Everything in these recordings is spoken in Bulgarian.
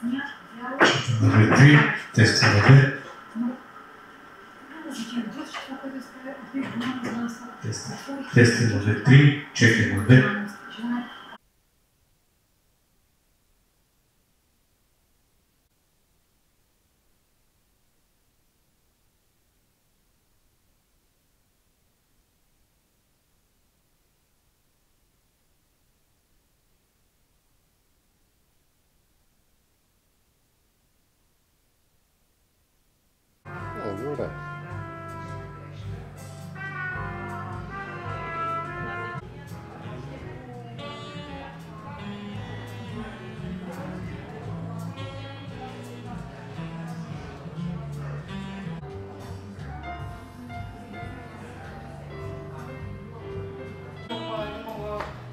Number 3, test number Testing number 3, checking number. Allora.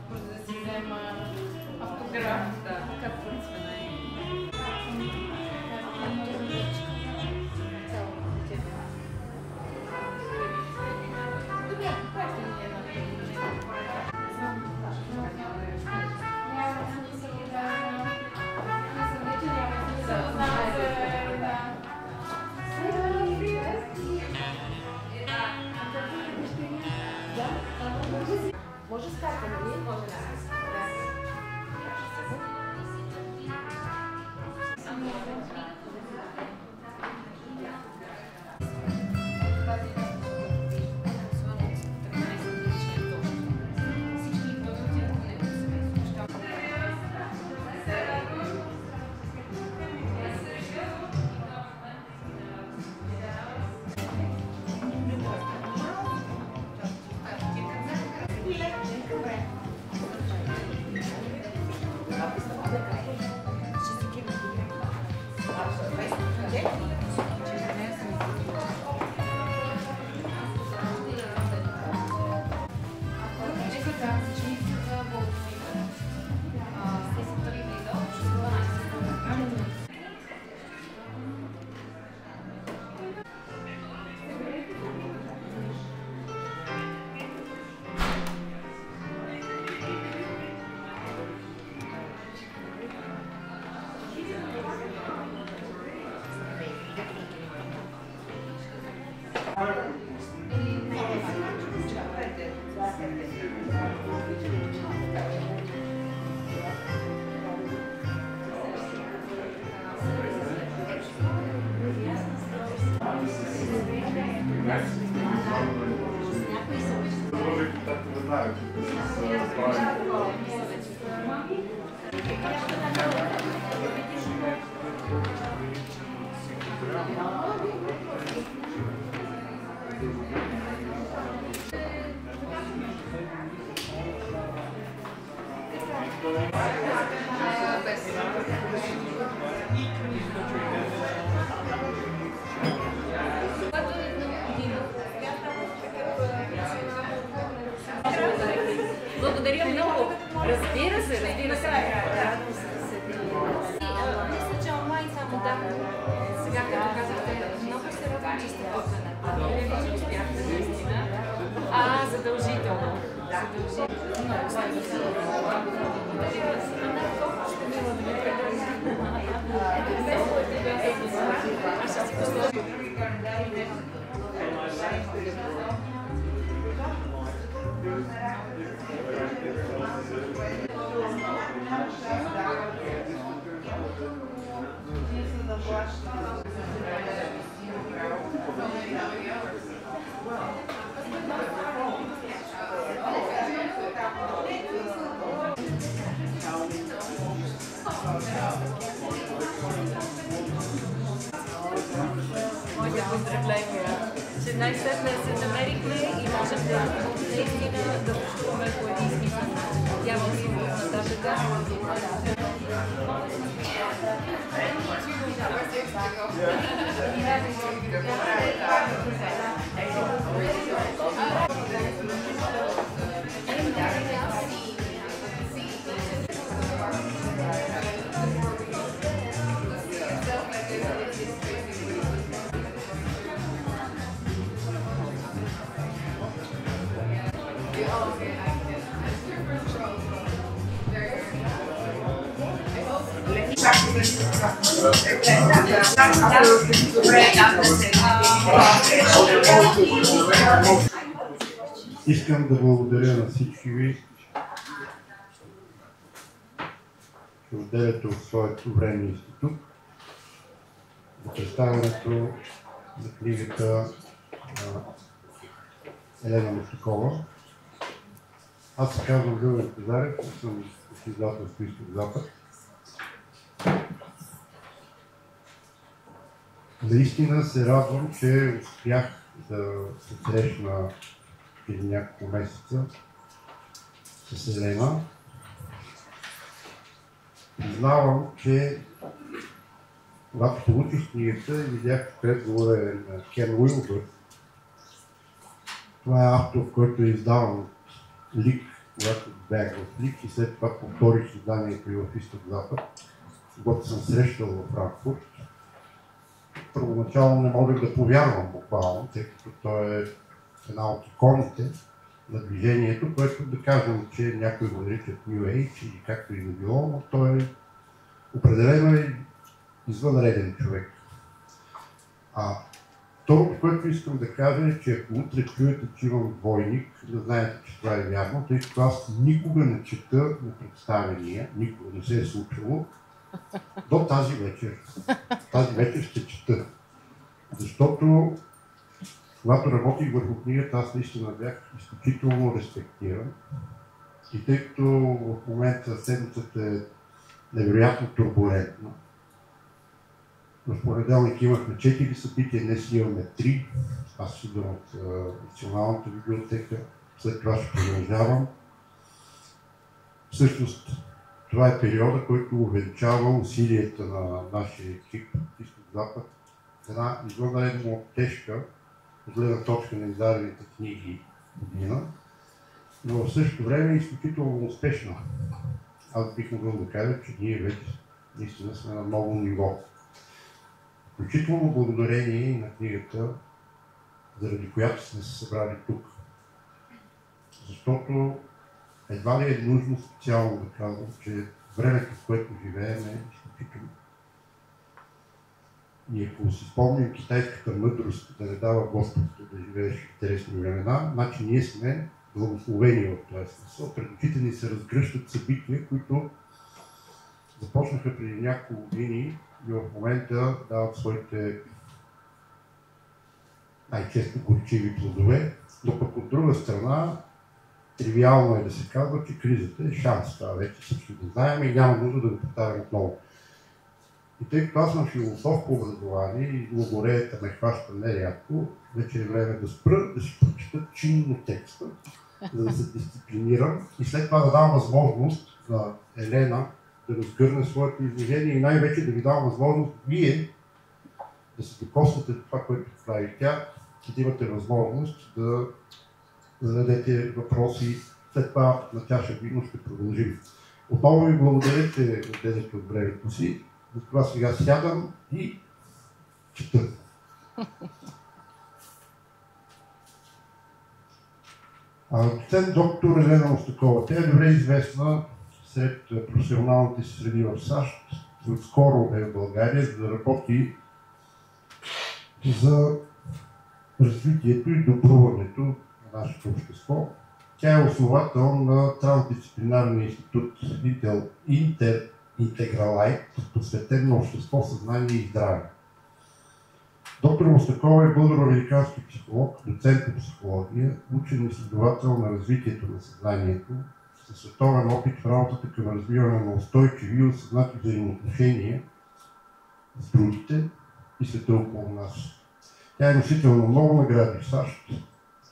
Може да си взема автограф, да, капване. Може с карта, нали? Може да. Благодаря много. Разбира се, разбира се. Мисля, че онлайн само да. Сега, като казахте, много се радвам, че сте покана. Благодаря ви, че успяхте наистина. Задължително. Задължително. Аз ще си посложа. Моите поздравления, че най-сетне се намерихме и можем да наистина да пътуваме по един смисъл. Надявам се от нататък. Искам да благодаря на всички ви, че отделяте от своето време институт за представянето на книгата Елена Мустакова. Аз се казвам Любен Козарев, съм от издателство Изток-Запад. Наистина се радвам, че успях да се срещна преди няколко месеца с Елена. Признавам, че когато получих книгата и видях, че предговора е на Кен Уилбър, това е автор, който е издаван от Лик, когато бях в Лик и след това повторих изданието и в Изток-Запад, когато съм срещал в Франкфурт. Първоначално не можех да повярвам буквално, тъй като той е една от иконите на движението, което да кажем, че някой го наричат New Age или както и да било, но той е определено е извънреден човек. Второто, което искам да кажа е, че ако утре чуете, че имам двойник, да знаете, че това е вярно, тъй като аз никога не чета на представения, никога не се е случило, до тази вечер. Тази вечер ще чета. Защото когато работих върху книгата, аз наистина бях изключително респектиран. И тъй като в момента седмицата е невероятно турбулентна, в понеделник имахме 4 събития, днес имаме 3. Аз идвам от Националната библиотека, след това ще продължавам. Всъщност, това е периода, който увеличава усилията на нашия екип Изток-Запад. Една извънредно тежка, от гледна точка на издадените книги година, но в същото време е изключително успешна. Аз бих могъл да кажа, че ние вече наистина сме на ново ниво. Включително благодарение на книгата, заради която сме се събрали тук. Защото едва ли е нужно специално да казвам, че времето, в което живеем, е изключително. И ако си спомним китайската мъдрост, да не дава Господ да живееш в интересни времена, значи ние сме благословени в този смисъл. Пред очите ни се разгръщат събития, които започнаха преди няколко години и в момента дават своите най-често горчиви плодове, но пък от друга страна тривиално е да се казва, че кризата е шанс. Това вече всички да знаем и няма нужда да го повтарям отново. И тъй като аз съм философ по образование и логореята ме хваща нерядко, вече е време да спра, да си прочита чинно текста, за да се дисциплинирам и след това да дам възможност на Елена да разгърне своето изложение и най-вече да ви дам възможност вие да се докоснете това, което прави тя и да имате възможност да зададете въпроси. След това на чаша вино ще продължим. Отново ви благодаря, че отделяте от времето си. Затова сега сядам и чета. Доцент доктор Елена Мустакова. Тя е добре известна сред професионалните си среди в САЩ. Отскоро е в България, за да работи за развитието и добруването на нашето общество. Тя е основател на Трансдисциплинарния институт Интегралайт, посветен на общество, съзнание и здраве. Доктор Мустакова е българо-американски психолог, доцент по психология, учен и изследовател на развитието на съзнанието, със световен опит в работата към развиване на устойчиви и осъзнати взаимоотношения с другите и света около нас. Тя е носител на много награди в САЩ,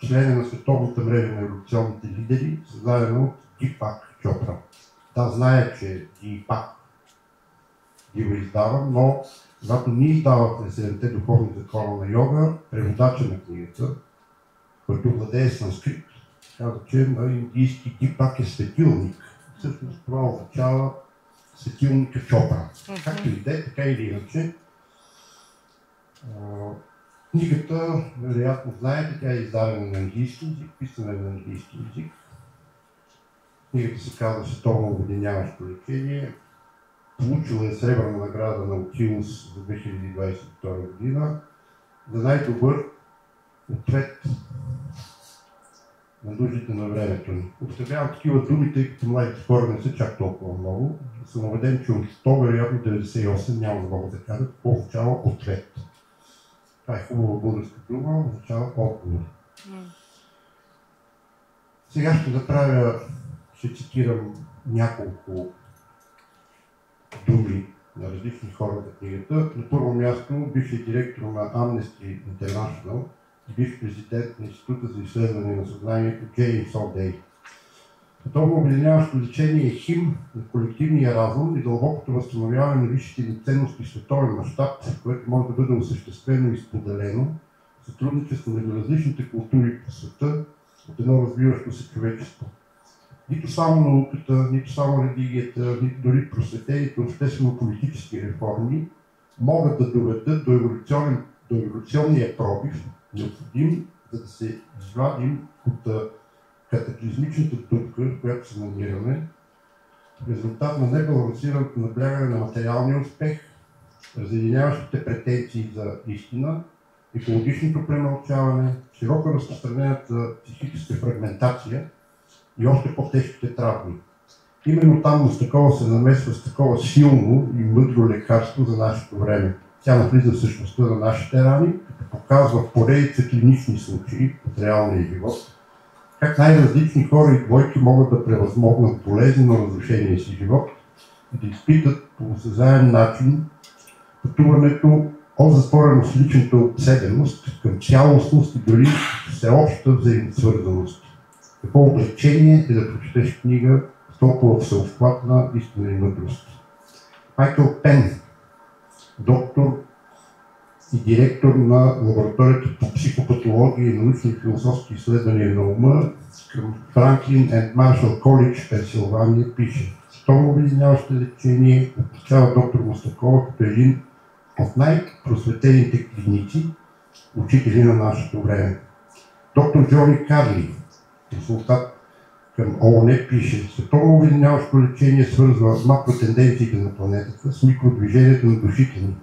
член е на световната мрежа на еволюционните лидери, създадена от Дипак Чопра. Да, знае, че Дипак ги го издава, но когато ние издавахме 7-те духовни закона на йога, преводача на книгата, който владее санскрит, каза, че на индийски Дипак е светилник. Всъщност това означава светилника Чопра. Както и да е, така или иначе. Книгата, вероятно знаете, тя е издадена на английски език, писана на английски език. Книгата се казва Световно обединяващо лечение. получила е сребърна награда на Окилус за 2022 година за най-добър ответ на нуждите на времето ни. Употребявам такива думи, тъй като младите хора не са чак толкова много. Съм убеден, че от 100, вероятно 98 няма да могат да кажат какво означава ответ. Това е хубава българска дума, означава отговор. Сега ще цитирам няколко думи на различни хора на книгата. На първо място бившият директор на Amnesty International, бивш президент на Института за изследване на съзнанието Джеймс Олдей. Подобно обединяващо лечение е хим на колективния разум и дълбокото възстановяване на висшите ни ценности в световен мащаб, което може да бъде осъществено и споделено в сътрудничество между различните култури по света от едно развиващо се човечество. Нито само науката, нито само религията, нито дори просветените обществено-политически реформи могат да доведат до еволюционния пробив, необходим, за да се извадим от катаклизмичната дупка, в която се намираме, в резултат на небалансираното наблягане на материалния успех, разединяващите претенции за истина, екологичното премълчаване, широко разпространената психическа фрагментация и още по-тежките травми. Именно там Мустакова се намесва с такова силно и мъдро лекарство за нашето време. Тя навлиза в същността на нашите рани, като показва поредица клинични случаи от реалния живот, как най-различни хора и двойки могат да превъзмогнат болезнено разрушения си живот и да изпитат по осезаем начин пътуването от затворено с личната обседеност към цялостност и дори всеобща взаимосвързаност. Какво облегчение е да прочетеш книга с толкова всеобхватна истина и мъдрост. Майкъл Пен, доктор и директор на лабораторията по психопатология и научни и философски изследвания на ума към Франклин енд Маршал Колидж, Пенсилвания, пише: световно обединяващо лечение отличава доктор Мустакова като един от най-просветените клиници, учители на нашето време. Доктор Джони Карли, консултант към ООН, пише: световно обединяващо лечение свързва макротенденциите на планетата с микродвижението на душите ни.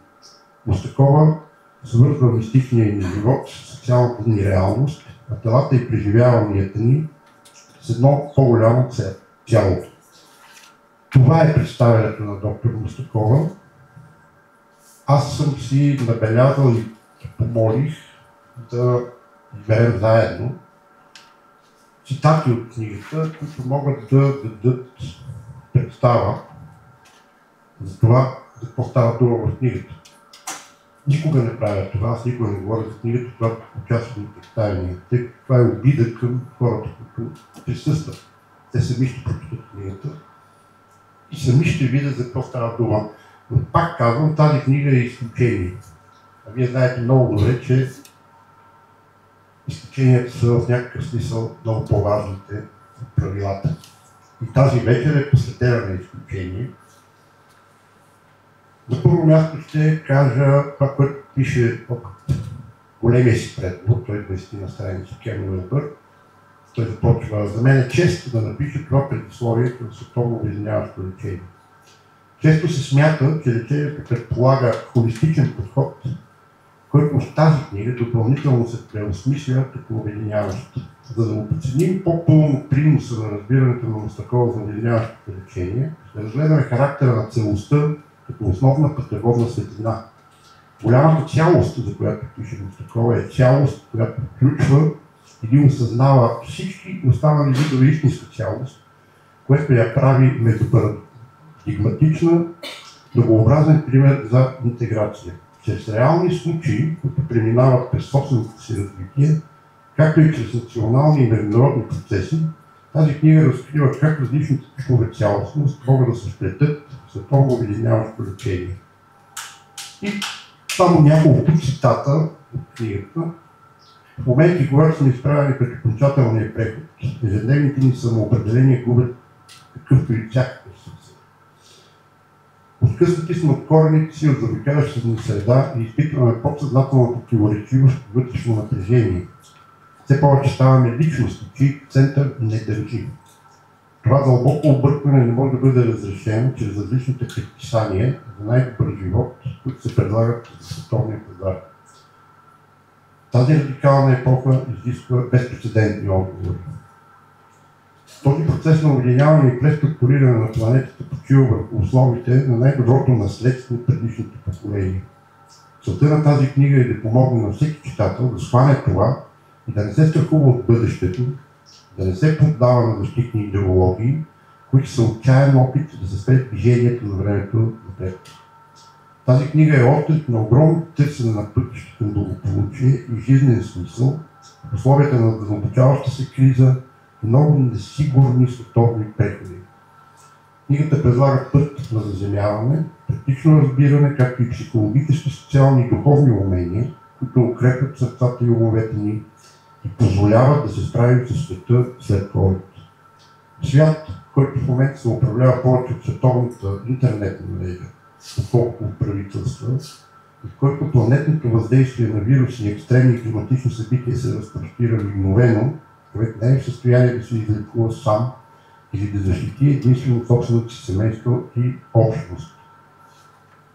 Мустакова свързва мистичния ни живот с социалната ни реалност, а телата и преживяванията ни с едно по-голямо цяло. Това е представянето на доктор Мустакова. Аз съм си набелязал и помолих да изберем заедно цитати от книгата, които могат да дадат представа за това, за какво става дума в книгата. Никога не правя това, аз никога не говоря за книгата, когато участвам в представяния, тъй като това е обида към хората, които присъстват. Те сами ще прочитат книгата и сами ще видят за какво става дума. Но пак казвам, тази книга е изключение. А вие знаете много добре, че изключенията са в някакъв смисъл много по-важните от правилата. И тази вечер е посветена на изключение. На първо място ще кажа това, което пише от големия си предговор, той е 20 на страница, Кен Уилбър. Той започва: за мен е чест да напише това предисловие към световно обединяващо лечение. Често се смята, че лечението предполага холистичен подход, който в тази книга допълнително се преосмисля като обединяващ. За да оценим по-пълно приноса на разбирането на Мустакова за обединяващото лечение, ще разгледаме характера на целостта като основна пътеводна светлина. Голямата цялост, за която пише Мустакова, е цялост, която включва или осъзнава всички останали видове истинска цялост, което я прави междупарадигматична, многообразен пример за интеграция. Чрез реални случаи, които преминават през собственото си развитие, както и чрез национални и международни процеси, тази книга разкрива как различните типове цялостност могат да се сплетат в световно обединяващо лечение. И само няколко цитата от книгата. В моменти, когато сме изправени пред окончателния преход, ежедневните ни самоопределения губят какъвто и всякакъв смисъл. Откъснати сме от корените си от заобикалящата ни среда и изпитваме подсъзнателно противоречивост и вътрешно напрежение. Все повече ставаме личности, чието център не държи. Това дълбоко объркване не може да бъде разрешено чрез различните предписания за най-добър живот, които се предлагат за световния пазар. Тази радикална епоха изисква безпрецедентни отговори. Този процес на обединяване и преструктуриране на планетата почива върху основите на най-доброто наследство от предишните поколения. Целта на тази книга е да помогне на всеки читател да схване това и да не се страхува от бъдещето, да не се поддава на защитни идеологии, които са отчаян опит да се спре движението на времето напред. Тази книга е отклик на огромно търсене на пътища към благополучие и жизнен смисъл в условията на задълбочаваща се криза и много несигурни световни преходи. Книгата предлага път на заземяване, практично разбиране, както и психологически, социални и духовни умения, които укрепят сърцата и умовете ни и позволяват да се справим с света след COVID. Свят, който в момента се управлява повече от световната интернетна мрежа, отколкото от правителства, и в който планетното въздействие на вируси и екстремни климатични събития се разпростира мигновено, човек не е в състояние да се излекува сам или да защити единствено собственото си семейство и общност.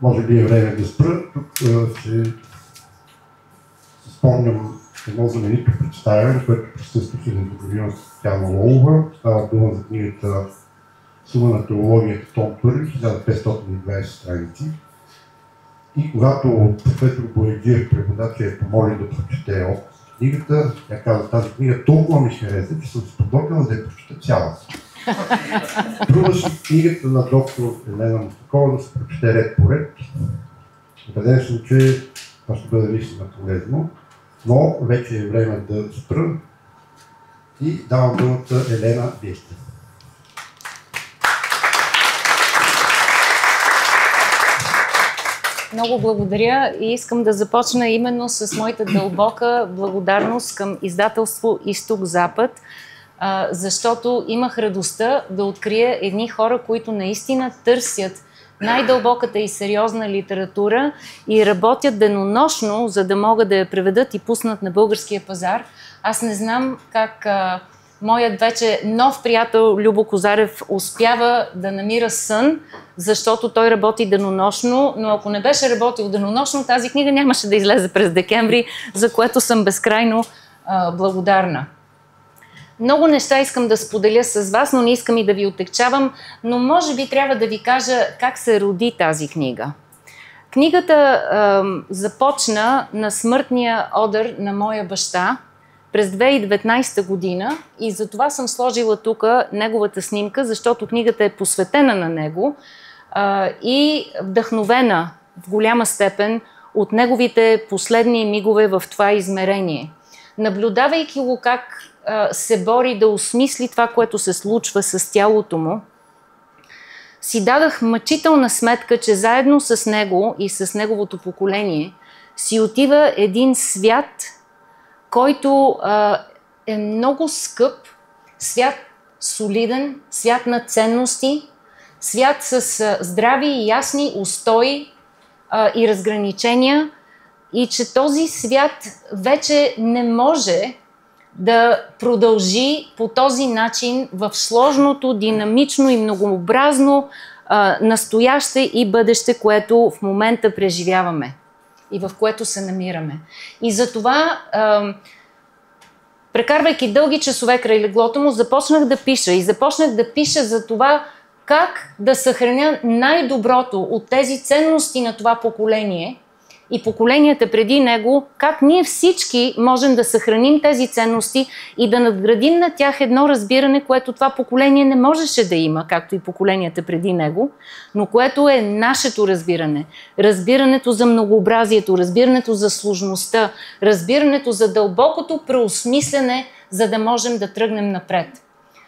Може би е време да спра. Тук ще спомням едно знаменито представяне, което присъстваше на добровилна Татяна Лолова. Става дума за книгата Сума на теологията, том 1, 1520 страници. И когато професор Бояджиев, преводач, я помоли да прочете от книгата, тя каза, тази книга толкова ми хареса, че съм се подготвила да я прочета цялата. Трудва си книгата на доктор Елена Мустакова да се прочете ред по ред. Убеден съм, че това ще бъде наистина полезно, но вече е време да спра и давам думата Елена Виеща. Много благодаря и искам да започна именно с моята дълбока благодарност към издателство Изток-Запад, защото имах радостта да открия едни хора, които наистина търсят най-дълбоката и сериозна литература и работят денонощно, за да могат да я преведат и пуснат на българския пазар. Аз не знам как моят вече нов приятел Любо Козарев успява да намира сън, защото той работи денонощно, но ако не беше работил денонощно, тази книга нямаше да излезе през декември, за което съм безкрайно благодарна. Много неща искам да споделя с вас, но не искам и да ви отекчавам, но може би трябва да ви кажа как се роди тази книга. Книгата започна на смъртния одър на моя баща през 2019 година и затова съм сложила тук неговата снимка, защото книгата е посветена на него и вдъхновена в голяма степен от неговите последни мигове в това измерение. Наблюдавайки го как се бори да осмисли това, което се случва с тялото му, си дадах мъчителна сметка, че заедно с него и с неговото поколение си отива един свят, който е много скъп, свят солиден, свят на ценности, свят с здрави и ясни устои и разграничения и че този свят вече не може да продължи по този начин в сложното, динамично и многообразно настояще и бъдеще, което в момента преживяваме и в което се намираме. И затова, прекарвайки дълги часове край леглото му, започнах да пиша. И започнах да пиша за това как да съхраня най-доброто от тези ценности на това поколение и поколенията преди него, как ние всички можем да съхраним тези ценности и да надградим на тях едно разбиране, което това поколение не можеше да има, както и поколенията преди него, но което е нашето разбиране. Разбирането за многообразието, разбирането за сложността, разбирането за дълбокото преосмислене, за да можем да тръгнем напред.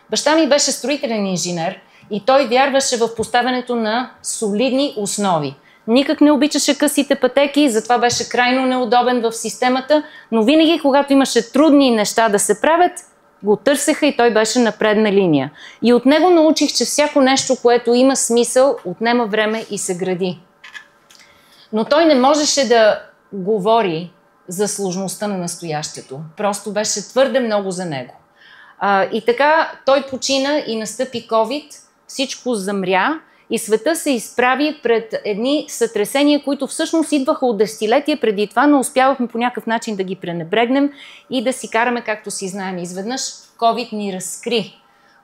Баща ми беше строителен инженер и той вярваше в поставянето на солидни основи. Никак не обичаше късите пътеки, затова беше крайно неудобен в системата, но винаги, когато имаше трудни неща да се правят, го търсеха и той беше на предна линия. И от него научих, че всяко нещо, което има смисъл, отнема време и се гради. Но той не можеше да говори за сложността на настоящето. Просто беше твърде много за него. И така той почина и настъпи COVID, всичко замря и света се изправи пред едни сътресения, които всъщност идваха от десетилетия преди това, но успявахме по някакъв начин да ги пренебрегнем и да си караме както си знаем. Изведнъж COVID ни разкри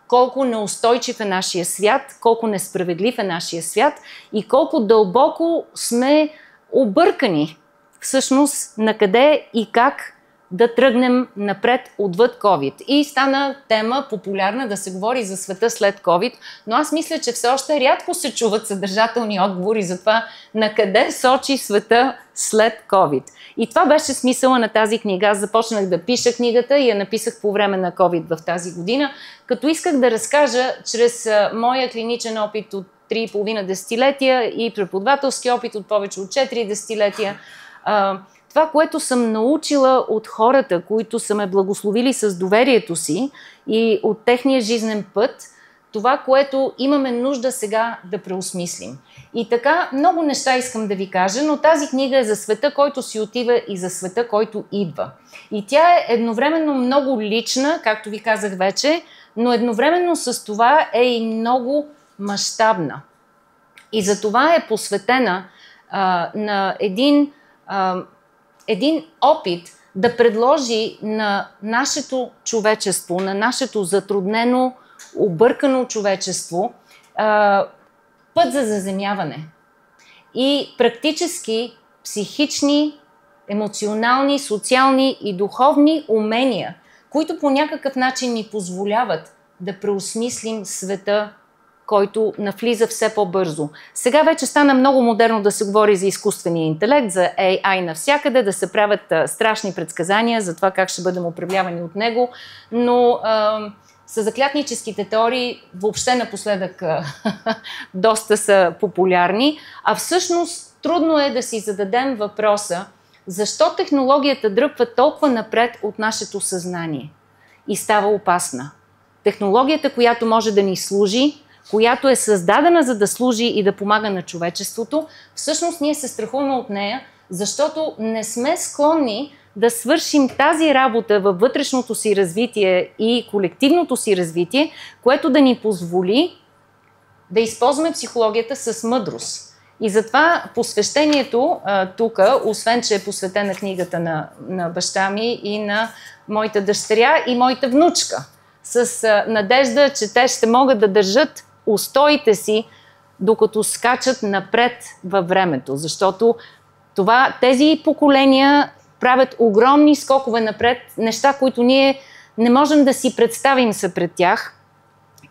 колко неустойчив е нашия свят, колко несправедлив е нашия свят и колко дълбоко сме объркани всъщност на къде и как да тръгнем напред отвъд COVID. И стана тема популярна да се говори за света след COVID, но аз мисля, че все още рядко се чуват съдържателни отговори за това на къде сочи света след COVID. И това беше смисъла на тази книга. Аз започнах да пиша книгата и я написах по време на COVID в тази година, като исках да разкажа чрез моя клиничен опит от 3,5 десетилетия и преподавателски опит от повече от 4 десетилетия, това, което съм научила от хората, които са ме благословили с доверието си и от техния жизнен път, това, което имаме нужда сега да преосмислим. И така, много неща искам да ви кажа, но тази книга е за света, който си отива и за света, който идва. И тя е едновременно много лична, както ви казах вече, но едновременно с това е и много мащабна. И за това е посветена на един опит да предложи на нашето човечество, на нашето затруднено, объркано човечество път за заземяване и практически психични, емоционални, социални и духовни умения, които по някакъв начин ни позволяват да преосмислим света, който навлиза все по-бързо. Сега вече стана много модерно да се говори за изкуствения интелект, за AI навсякъде, да се правят страшни предсказания за това как ще бъдем управлявани от него, но съзаклятническите теории въобще напоследък доста са популярни, а всъщност трудно е да си зададем въпроса защо технологията дръпва толкова напред от нашето съзнание и става опасна. Технологията, която може да ни служи, която е създадена за да служи и да помага на човечеството, всъщност ние се страхуваме от нея, защото не сме склонни да свършим тази работа във вътрешното си развитие и колективното си развитие, което да ни позволи да използваме психологията с мъдрост. И затова посвещението тук, освен че е посветена книгата на баща ми и на моята дъщеря и моята внучка, с надежда, че те ще могат да държат устоите си, докато скачат напред във времето. Защото тези поколения правят огромни скокове напред, неща, които ние не можем да си представим са пред тях.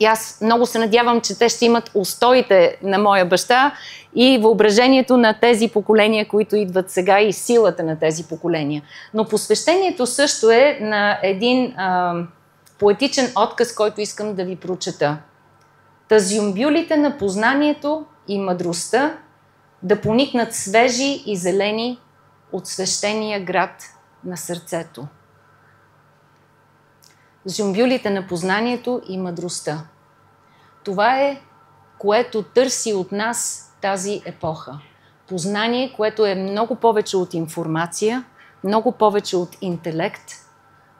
И аз много се надявам, че те ще имат устоите на моя баща и въображението на тези поколения, които идват сега и силата на тези поколения. Но посвещението също е на един поетичен отказ, който искам да ви прочета. Тазюмбюлите на познанието и мъдростта да поникнат свежи и зелени от свещения град на сърцето. Зюмбюлите на познанието и мъдростта. Това е, което търси от нас тази епоха. Познание, което е много повече от информация, много повече от интелект.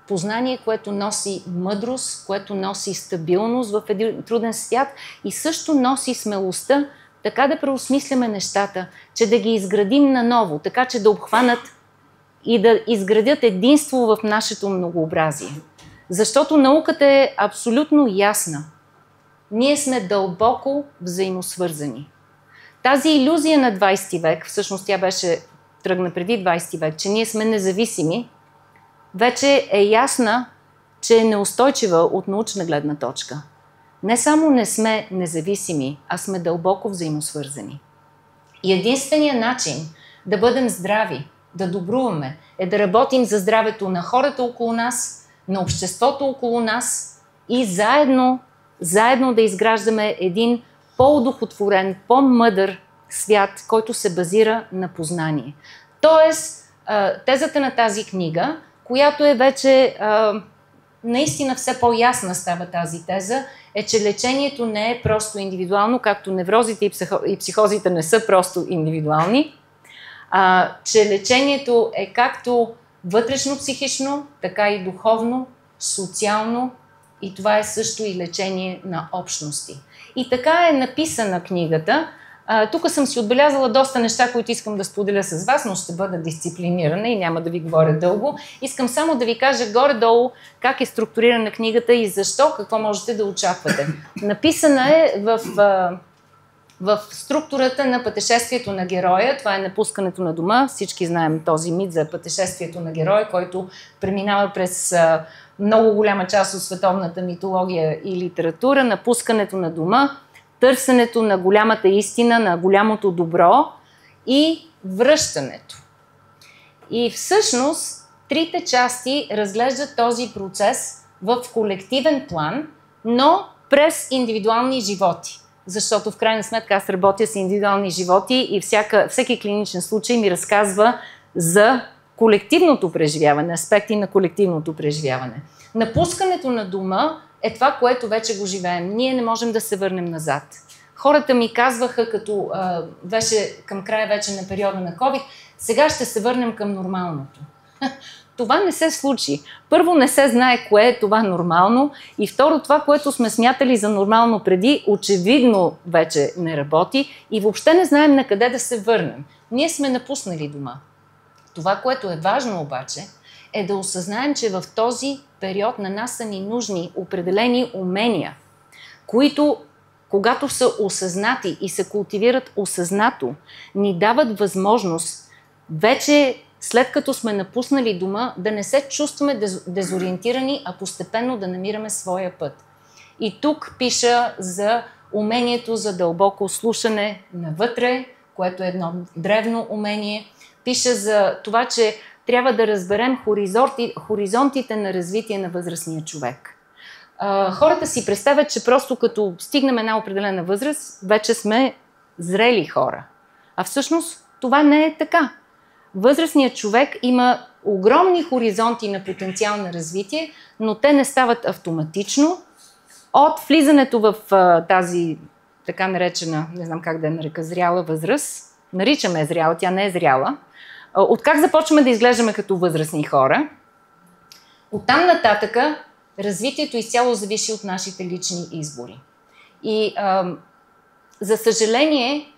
Познание, което носи мъдрост, което носи стабилност в един труден свят и също носи смелостта така да преосмисляме нещата, че да ги изградим наново, така че да обхванат и да изградят единство в нашето многообразие. Защото науката е абсолютно ясна. Ние сме дълбоко взаимосвързани. Тази илюзия на 20 век, всъщност тя тръгна преди 20 век, че ние сме независими, вече е ясна, че е неустойчива от научна гледна точка. Не само не сме независими, а сме дълбоко взаимосвързани. И единственият начин да бъдем здрави, да добруваме, е да работим за здравето на хората около нас, на обществото около нас и заедно да изграждаме един по-удохотворен, по-мъдър свят, който се базира на познание. Тоест, тезата на тази книга, която е вече наистина все по-ясна става тази теза, е, че лечението не е просто индивидуално, както неврозите и психозите не са просто индивидуални, че лечението е както вътрешно-психично, така и духовно, социално И това е също и лечение на общности. И така е написана книгата. Тук съм си отбелязала доста неща, които искам да споделя с вас, но ще бъда дисциплинирана и няма да ви говоря дълго. Искам само да ви кажа горе-долу как е структурирана книгата и защо, какво можете да очаквате. Написана е в структурата на пътешествието на героя. Това е напускането на дома. Всички знаем този мит за пътешествието на героя, който преминава през много голяма част от световната митология и литература. Напускането на дома, търсенето на голямата истина, на голямото добро и връщането. И всъщност трите части разглеждат този процес в колективен план, но през индивидуални животи. Защото в крайна сметка аз работя с индивидуални животи и всеки клиничен случай ми разказва за колективното преживяване, аспекти на колективното преживяване. Напускането на дома е това, което вече го живеем. Ние не можем да се върнем назад. Хората ми казваха, като беше към края вече на периода на COVID, сега ще се върнем към нормалното. Това не се случи. Първо, не се знае кое е това нормално и второ, това, което сме смятали за нормално преди, очевидно вече не работи и въобще не знаем на къде да се върнем. Ние сме напуснали дома. Това, което е важно обаче, е да осъзнаем, че в този период на нас са ни нужни определени умения, които, когато са осъзнати и се култивират осъзнато, ни дават възможност вече, след като сме напуснали дома, да не се чувстваме дезориентирани, а постепенно да намираме своя път. И тук пиша за умението за дълбоко слушане навътре, което е едно древно умение. Пиша за това, че трябва да разберем хоризонтите на развитие на възрастния човек. Хората си представят, че просто като стигнем една определена възраст, вече сме зрели хора. А всъщност това не е така. Възрастният човек има огромни хоризонти на потенциал на развитие, но те не стават автоматично. От влизането в тази така наречена, не знам как да я нарека, зряла възраст, наричаме зряла, тя не е зряла, от как започваме да изглеждаме като възрастни хора, оттам нататъка развитието изцяло зависи от нашите лични избори. И за съжаление,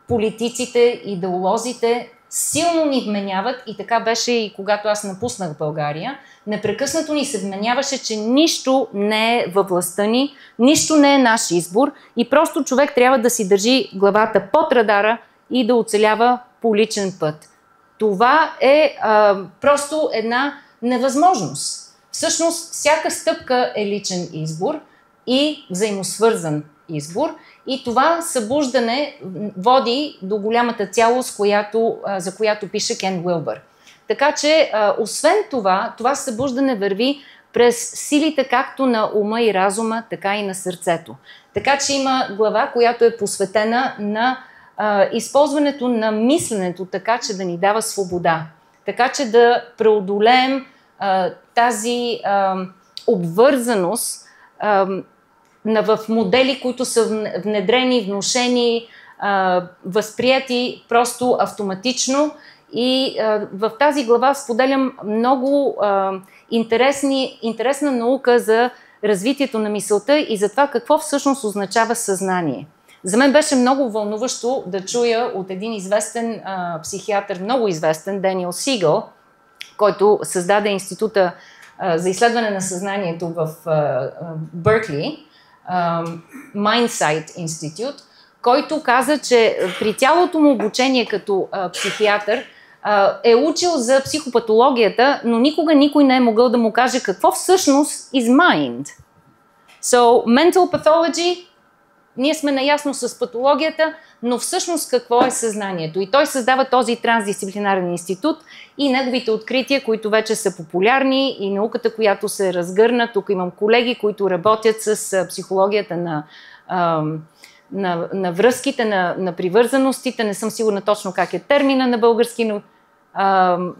политиците, идеолозите силно ни вменяват, и така беше и когато аз напуснах България, непрекъснато ни се вменяваше, че нищо не е във властта ни, нищо не е наш избор и просто човек трябва да си държи главата под радара и да оцелява по личен път. Това е просто една невъзможност. Всъщност, всяка стъпка е личен избор и взаимосвързан избор. И това събуждане води до голямата цялост, за която пише Кен Уилбър. Така че, освен това събуждане върви през силите както на ума и разума, така и на сърцето. Така че има глава, която е посветена на използването на мисленето, така че да ни дава свобода. Така че да преодолеем тази обвързаност в модели, които са внедрени, внушени, възприяти просто автоматично. И в тази глава споделям много интересна наука за развитието на мисълта и за това какво всъщност означава съзнание. За мен беше много вълнуващо да чуя от един известен психиатър, много известен, Даниел Сигъл, който създаде Института за изследване на съзнанието в Беркли, Mindsight Institute, който каза, че при цялото му обучение като психиатър е учил за психопатологията, но никога никой не е могъл да му каже какво всъщност is mind. So, mental pathology, ние сме наясно с патологията, но всъщност какво е съзнанието? И той създава този трансдисциплинарен институт и неговите открития, които вече са популярни, и науката, която се разгърна. Тук имам колеги, които работят с психологията на връзките, на привързаностите. Не съм сигурна точно как е термина на български,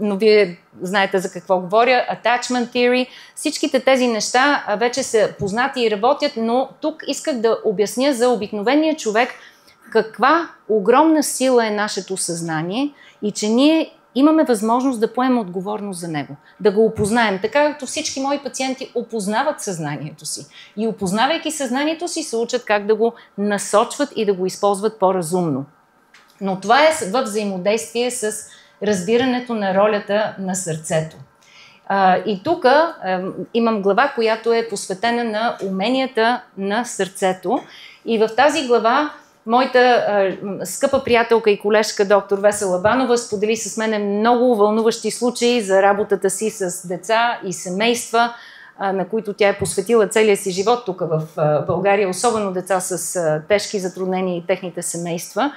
но вие знаете за какво говоря. Attachment theory. Всичките тези неща вече са познати и работят, но тук исках да обясня за обикновения човек каква огромна сила е нашето съзнание и че ние имаме възможност да поемем отговорност за него, да го опознаем, така както всички мои пациенти опознават съзнанието си. И опознавайки съзнанието си, се учат как да го насочват и да го използват по-разумно. Но това е в взаимодействие с разбирането на ролята на сърцето. И тук имам глава, която е посветена на уменията на сърцето. И в тази глава моята скъпа приятелка и колежка доктор Весела Банова сподели с мен много вълнуващи случаи за работата си с деца и семейства, на които тя е посветила целия си живот тук в България, особено деца с тежки затруднения и техните семейства.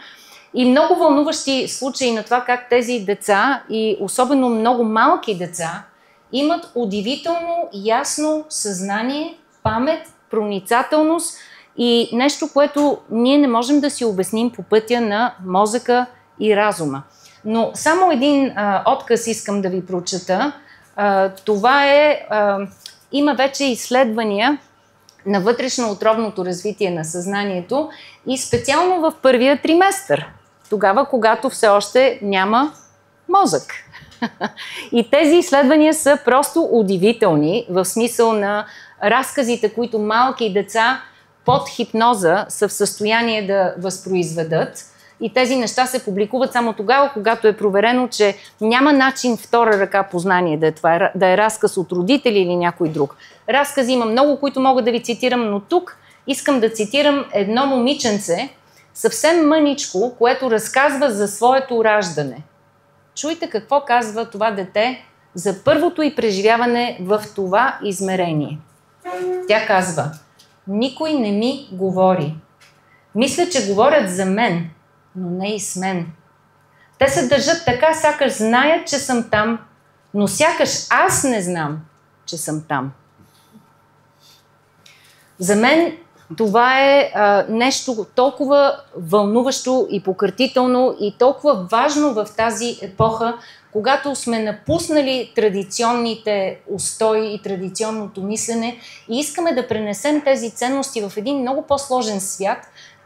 И много вълнуващи случаи на това как тези деца и особено много малки деца имат удивително ясно съзнание, памет, проницателност и нещо, което ние не можем да си обясним по пътя на мозъка и разума. Но само един отказ искам да ви прочета. Това е, има вече изследвания на вътрешно-отровното развитие на съзнанието и специално в първия триместър, тогава, когато все още няма мозък. И тези изследвания са просто удивителни, в смисъл на разказите, които малки деца под хипноза са в състояние да възпроизведат. И тези неща се публикуват само тогава, когато е проверено, че няма начин втора ръка познание да е разказ от родители или някой друг. Разкази има много, които мога да ви цитирам, но тук искам да цитирам едно момиченце, съвсем мъничко, което разказва за своето раждане. Чуйте какво казва това дете за първото й преживяване в това измерение. Тя казва: никой не ми говори. Мисля, че говорят за мен, но не и с мен. Те се държат така, сякаш знаят, че съм там, но сякаш аз не знам, че съм там. За мен това е нещо толкова вълнуващо и покъртително и толкова важно в тази епоха, когато сме напуснали традиционните устои и традиционното мислене и искаме да пренесем тези ценности в един много по-сложен свят,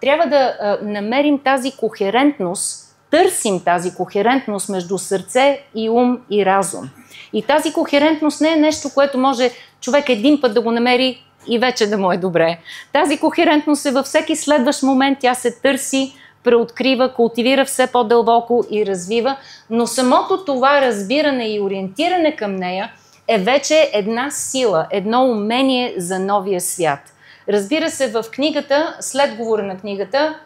трябва да намерим тази кохерентност, търсим тази кохерентност между сърце и ум и разум. И тази кохерентност не е нещо, което може човек един път да го намери и вече да му е добре. Тази кохерентност е във всеки следващ момент, тя се търси, преоткрива, култивира все по-дълбоко и развива, но самото това разбиране и ориентиране към нея е вече една сила, едно умение за новия свят. Разбира се, в книгата, след говора на книгата,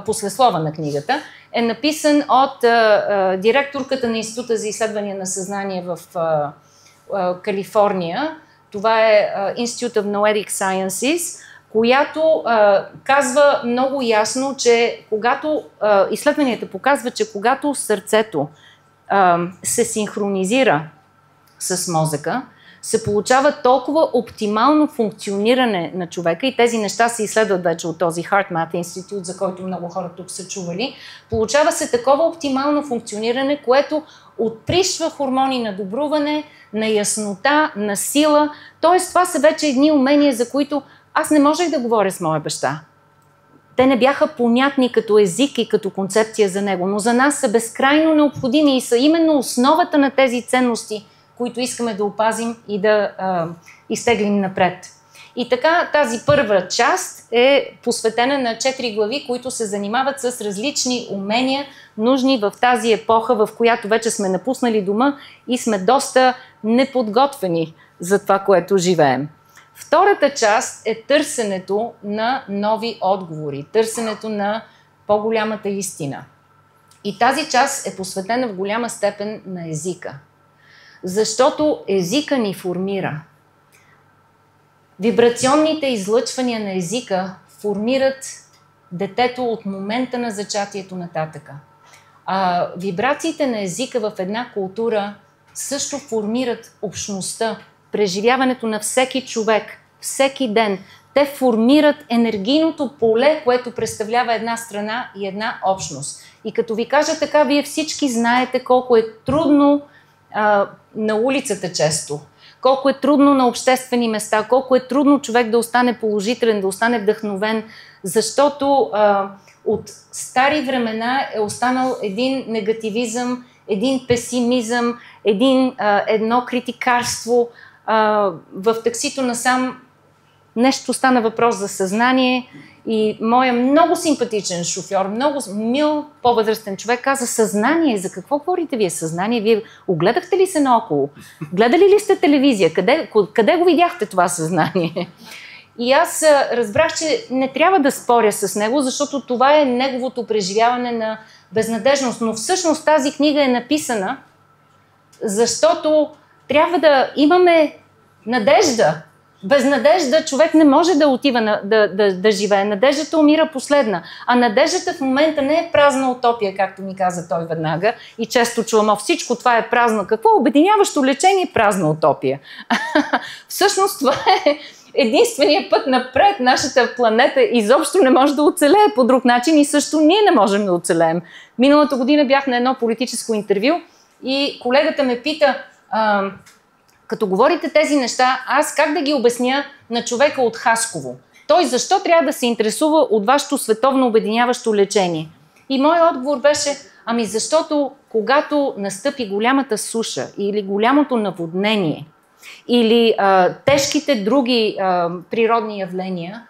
послеслова на книгата, е написан от директорката на Института за изследване на съзнание в Калифорния. Това е Institute of Noetic Sciences, която казва много ясно, че когато изследванията показват, че когато сърцето се синхронизира с мозъка, се получава толкова оптимално функциониране на човека и тези неща се изследват вече от този HeartMath Institute, за който много хора тук са чували. Получава се такова оптимално функциониране, което отприщва хормони на добруване, на яснота, на сила. Тоест, това са вече едни умения, за които аз не можех да говоря с моя баща. Те не бяха понятни като език и като концепция за него, но за нас са безкрайно необходими и са именно основата на тези ценности, които искаме да опазим и да изтеглим напред. И така, тази първа част е посветена на 4 глави, които се занимават с различни умения, нужни в тази епоха, в която вече сме напуснали дома и сме доста неподготвени за това, което живеем. Втората част е търсенето на нови отговори, търсенето на по-голямата истина. И тази част е посветена в голяма степен на езика. Защото езика ни формира. Вибрационните излъчвания на езика формират детето от момента на зачатието нататъка. Вибрациите на езика в една култура също формират общността, преживяването на всеки човек, всеки ден. Те формират енергийното поле, което представлява една страна и една общност. И като ви кажа така, вие всички знаете колко е трудно на улицата често, колко е трудно на обществени места, колко е трудно човек да остане положителен, да остане вдъхновен, защото от стари времена е останал един негативизъм, един песимизъм, едно критикарство. В таксито насам нещо стана въпрос за съзнание и моя много симпатичен шофьор, много мил, по-възрастен човек каза: съзнание, за какво говорите вие съзнание? Вие огледахте ли се наоколо? Гледали ли сте телевизия? Къде го видяхте това съзнание? И аз разбрах, че не трябва да споря с него, защото това е неговото преживяване на безнадежност. Но всъщност тази книга е написана, защото трябва да имаме надежда. Без надежда човек не може да отива да живее. Надеждата умира последна. А надеждата в момента не е празна утопия, както ми каза той веднага. И често чувам: всичко това е празно. Какво? Обединяващо лечение, празна утопия. Всъщност това е единственият път напред. Нашата планета изобщо не може да оцелее по друг начин и също ние не можем да оцелеем. Миналата година бях на едно политическо интервю и колегата ме пита: като говорите тези неща, аз как да ги обясня на човека от Хасково? Той защо трябва да се интересува от вашето световно обединяващо лечение? И моят отговор беше: защото когато настъпи голямата суша или голямото наводнение или тежките други природни явления,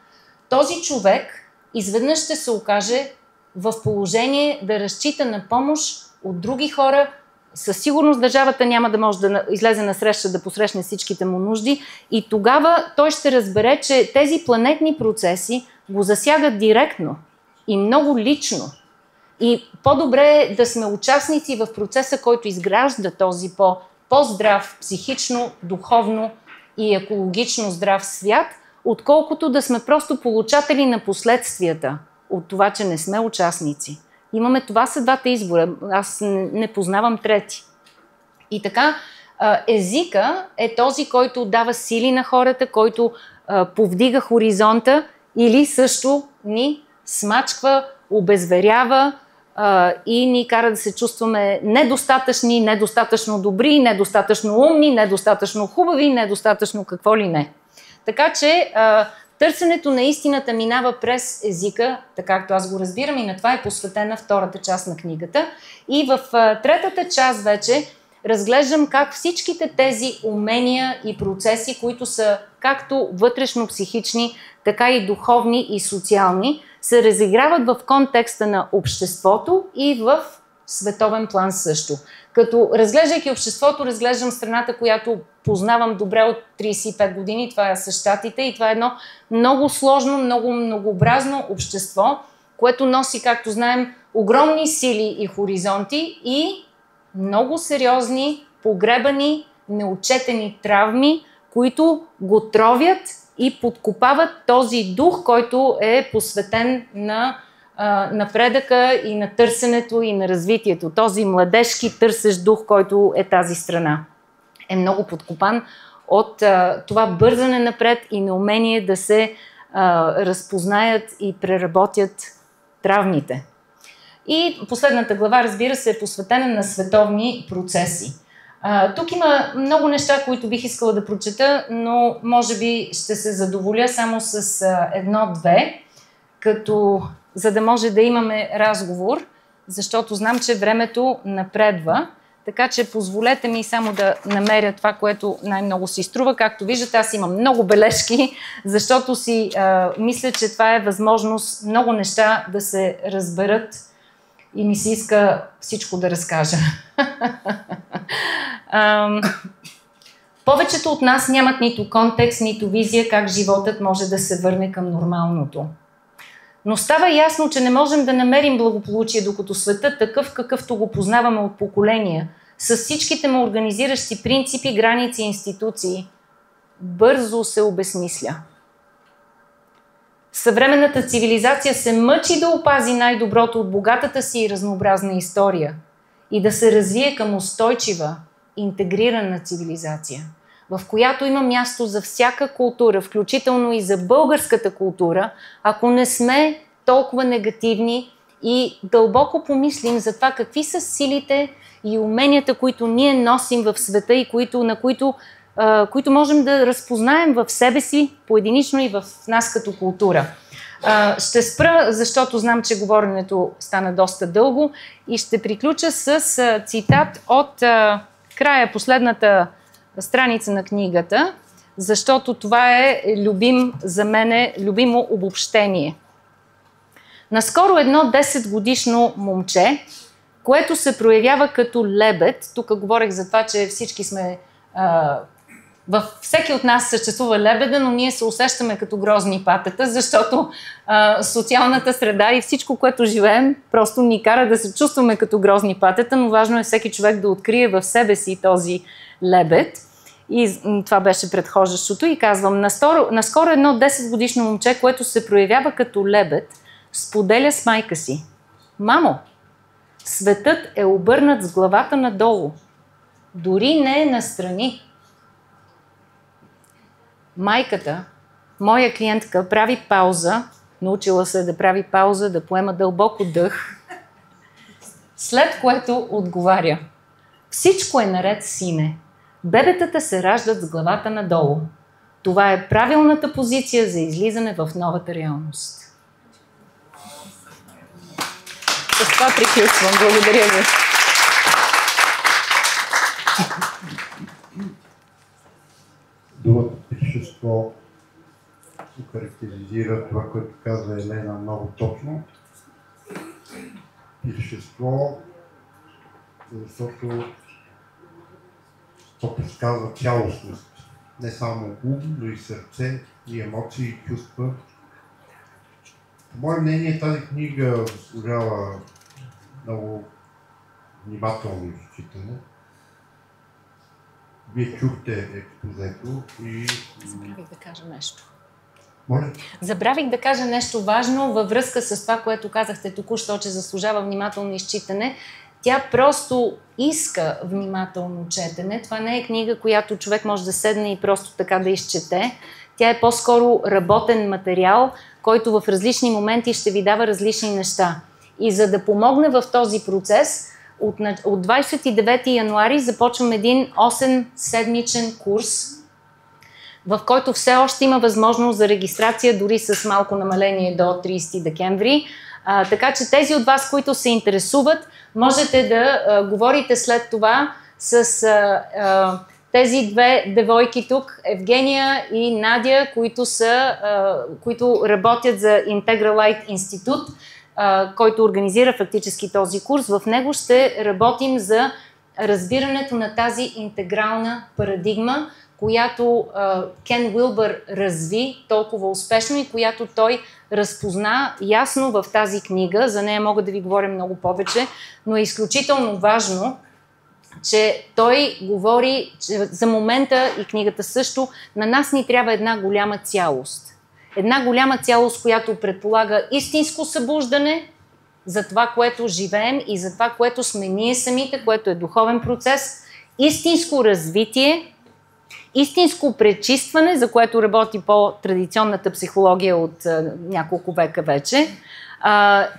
този човек изведнъж ще се окаже в положение да разчита на помощ от други хора. Със сигурност държавата няма да може да излезе на среща да посрещне всичките му нужди и тогава той ще разбере, че тези планетни процеси го засягат директно и много лично. И по-добре е да сме участници в процеса, който изгражда този по-здрав, психично, духовно и екологично здрав свят, отколкото да сме просто получатели на последствията от това, че не сме участници. Това са двата избора. Аз не познавам трети. И така, езика е този, който дава сили на хората, който повдига хоризонта или също ни смачква, обезверява и ни кара да се чувстваме недостатъчни, недостатъчно добри, недостатъчно умни, недостатъчно хубави, недостатъчно какво ли не. Така че търсенето на истината минава през езика, така както аз го разбирам, и на това е посветена втората част на книгата. И в третата част вече разглеждам как всичките тези умения и процеси, които са както вътрешно-психични, така и духовни и социални, се разиграват в контекста на обществото и в световен план също. Като разглеждайки обществото, разглеждам страната, която познавам добре от 35 години. Това са Щатите и това е едно много сложно, много многообразно общество, което носи, както знаем, огромни сили и хоризонти и много сериозни, погребани, неотчетени травми, които го тровят и подкопават този дух, който е посветен на напредъка и на търсенето и на развитието. Този младежки търсещ дух, който е тази страна, е много подкопан от това бързане напред и неумение да се разпознаят и преработят травмите. И последната глава, разбира се, е посветена на световни процеси. Тук има много неща, които бих искала да прочета, но може би ще се задоволя само с едно-две, за да може да имаме разговор, защото знам, че времето напредва. Така че позволете ми само да намеря това, което най-много си струва. Както виждате, аз имам много бележки, защото си мисля, че това е възможност много неща да се разберат и ми се иска всичко да разкажа. Повечето от нас нямат нито контекст, нито визия как животът може да се върне към нормалното. Но става ясно, че не можем да намерим благополучие, докато светът такъв, какъвто го познаваме от поколения, с всичките му организиращи принципи, граници и институции, бързо се обезмисля. Съвременната цивилизация се мъчи да опази най-доброто от богатата си и разнообразна история и да се развие към устойчива, интегрирана цивилизация, в която има място за всяка култура, включително и за българската култура, ако не сме толкова негативни и дълбоко помислим за това какви са силите и уменията, които ние носим в света и които можем да разпознаем в себе си поединично и в нас като култура. Ще спра, защото знам, че говоренето стана доста дълго и ще приключа с цитат от края, последната страница на книгата, защото това е за мен любимо обобщение. Наскоро едно 10-годишно момче, което се проявява като лебед, тук говорех за това, че всички сме, във всеки от нас съществува лебеда, но ние се усещаме като грозни патета, защото социалната среда и всичко, което живеем, просто ни кара да се чувстваме като грозни патета, но важно е всеки човек да открие в себе си този лебед. И това беше предхождащото и казвам, наскоро едно 10-годишно момче, което се проявява като лебед, споделя с майка си: мамо, светът е обърнат с главата надолу, дори не е настрани. Майката, моя клиентка, прави пауза, научила се да прави пауза, да поема дълбоко дъх, след което отговаря: всичко е наред, сине. Бебетата се раждат с главата надолу. Това е правилната позиция за излизане в новата реалност. С това приключвам. Благодаря ви. Думата пиршество характеризира това, което каза Елена много точно. Пиршество, защото то предсказва цялостност. Не само ум, но и сърце, и емоции, и чувства. По мое мнение, тази книга заслужава много внимателно изчитане. Вие чухте експозето и... Забравих да кажа нещо. Може? Забравих да кажа нещо важно във връзка с това, което казахте току-що, че заслужава внимателно изчитане. Тя просто иска внимателно четене. Това не е книга, която човек може да седне и просто така да изчете. Тя е по-скоро работен материал, който в различни моменти ще ви дава различни неща. И за да помогне в този процес, от 29 януари започвам един 8-седмичен курс, в който все още има възможност за регистрация, дори с малко намаление до 30 декември. Така че тези от вас, които се интересуват, можете да говорите след това с тези две девойки тук, Евгения и Надя, които работят за Integralite Institute, който организира фактически този курс. В него ще работим за разбирането на тази интегрална парадигма, която Кен Уилбър разви толкова успешно и която той разпозна ясно в тази книга. За нея мога да ви говоря много повече, но е изключително важно, че той говори, че за момента и книгата също, на нас ни трябва една голяма цялост. Една голяма цялост, която предполага истинско събуждане за това, което живеем и за това, което сме ние самите, което е духовен процес, истинско развитие, истинско пречистване, за което работи по-традиционната психология от няколко века вече,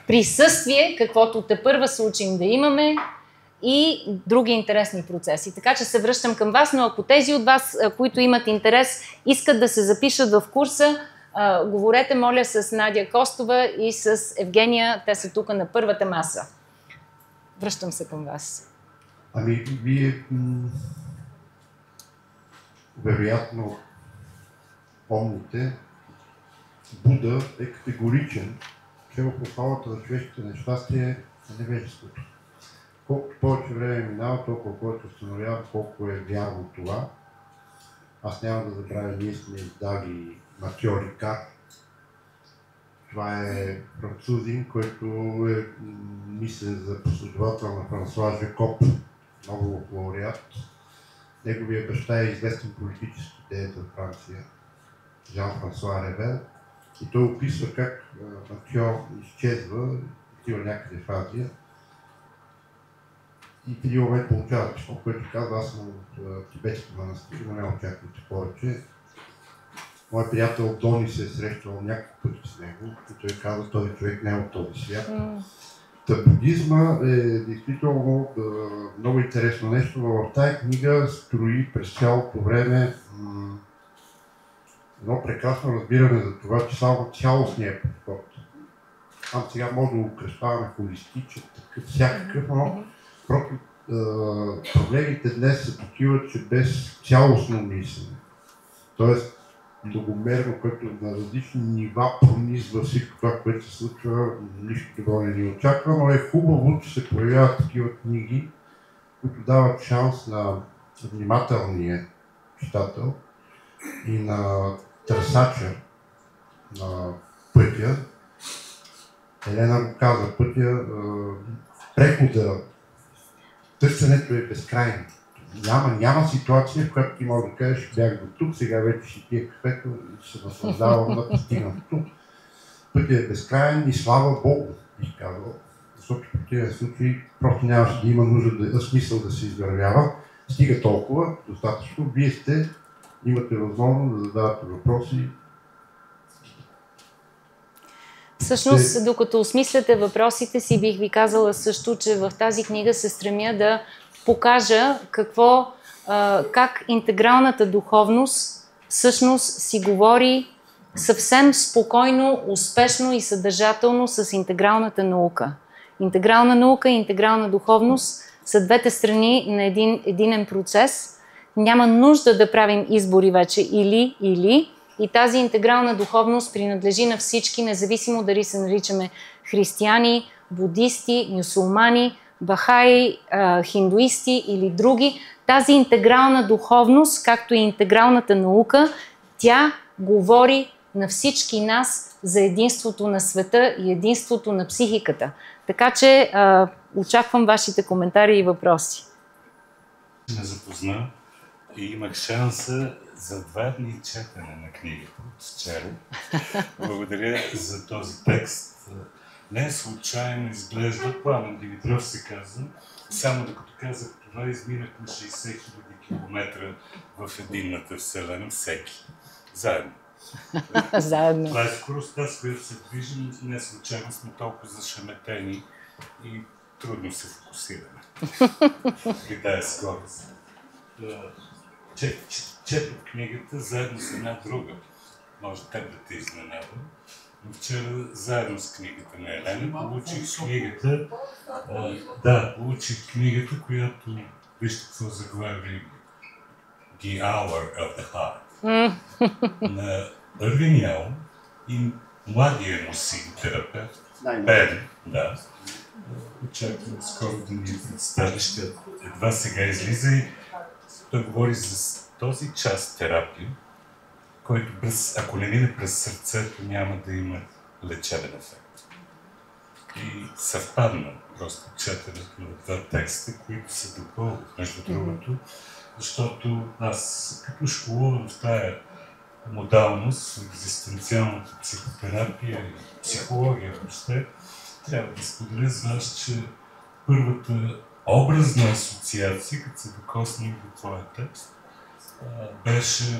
присъствие, каквото тепърва се учим да имаме, и други интересни процеси. Така че се връщам към вас, но ако тези от вас, които имат интерес, искат да се запишат в курса, говорете, моля, с Надя Костова и с Евгения. Те са тук на първата маса. Връщам се към вас. Ами, вие вероятно помните, Буда е категоричен, че в основата на човешките нещастие е невежеството. Колкото повече време минава, толкова повече установява колко е вярно това. Аз няма да забравя, ние сме издали Матьо Рикар. Това е французин, който е мислен за последовател на Франсуа Жакоб, много лауреат. Неговия баща е известен политически деец в Франция, Жан-Франсуа Ревел. И той описва как Матьо изчезва, отива някъде в Азия. И в един момент получава писмо, което казва: аз съм от тибетски манастир, но не очаквайте повече. Моят приятел Дони се е срещал няколко пъти с него и той казва: този човек не е от този свят. Будизма е действително много интересно нещо, но в тази книга строи през цялото време едно прекрасно разбиране за това, че само цялостният подход. Там сега може да го кръщаваме холистичен, такъв, всякакъв, но просто проблемите днес са такива, че без цялостно мислене, т.е. многомерно, което на различни нива пронизва всичко това, което се случва, нищо добро не ни очаква, но е хубаво, че се появяват такива книги, които дават шанс на внимателния читател и на търсача на пътя. Елена го каза, пътя, прехода, търсенето е безкрайно. Няма ситуация, в която ти може да кажеш, бях до тук, сега вече ще пия кафето и се наслаждавам на постигнатото. Пътя е безкрайен и слава Богу, бих казал, защото в противен случай просто нямаше да има нужда смисъл да се извървява. Стига толкова, достатъчно. Вие имате възможност да задавате въпроси. Всъщност, докато осмисляте въпросите си, бих ви казала също, че в тази книга се стремя да покажа как интегралната духовност всъщност си говори съвсем спокойно, успешно и съдържателно с интегралната наука. Интегрална наука и интегрална духовност са двете страни на един единен процес. Няма нужда да правим избори вече или. И тази интегрална духовност принадлежи на всички, независимо дали се наричаме християни, будисти, мюсюлмани, бахаи, хиндуисти или други. Тази интегрална духовност, както и интегралната наука, тя говори на всички нас за единството на света и единството на психиката. Така че очаквам вашите коментари и въпроси. Ме запозна и имах шанса за 2 дни четене на книгата от вчера. Благодаря за този текст. Не случайно изглежда, Пламен Димитров се казва, само докато казах това, изминахме 60 000 километра в единната вселена, всеки. Заедно. Заедно. Това е скоростта, с която се движим, не случайно сме толкова зашеметени и трудно се фокусираме. При тази скорост. Четох книгата заедно с една друга. Може теб да те изненада. Но вчера заедно с книгата на Елена получих книгата, която вижте какво заглави The Hour of the Heart на Ирвин Ялм и младия му син терапевт Бен. Да. Очаквам скоро да ни представи, ще едва сега излиза и той говори за този част терапия, който ако не мине през сърцето, няма да има лечебен ефект. И съвпадна просто четенето на 2 текста, които се допълват, между другото, защото аз като школувам в тая модалност, екзистенциалната психотерапия и психология въобще, трябва да споделя с вас, че първата образна асоциация, като се докоснах до твоя текст, беше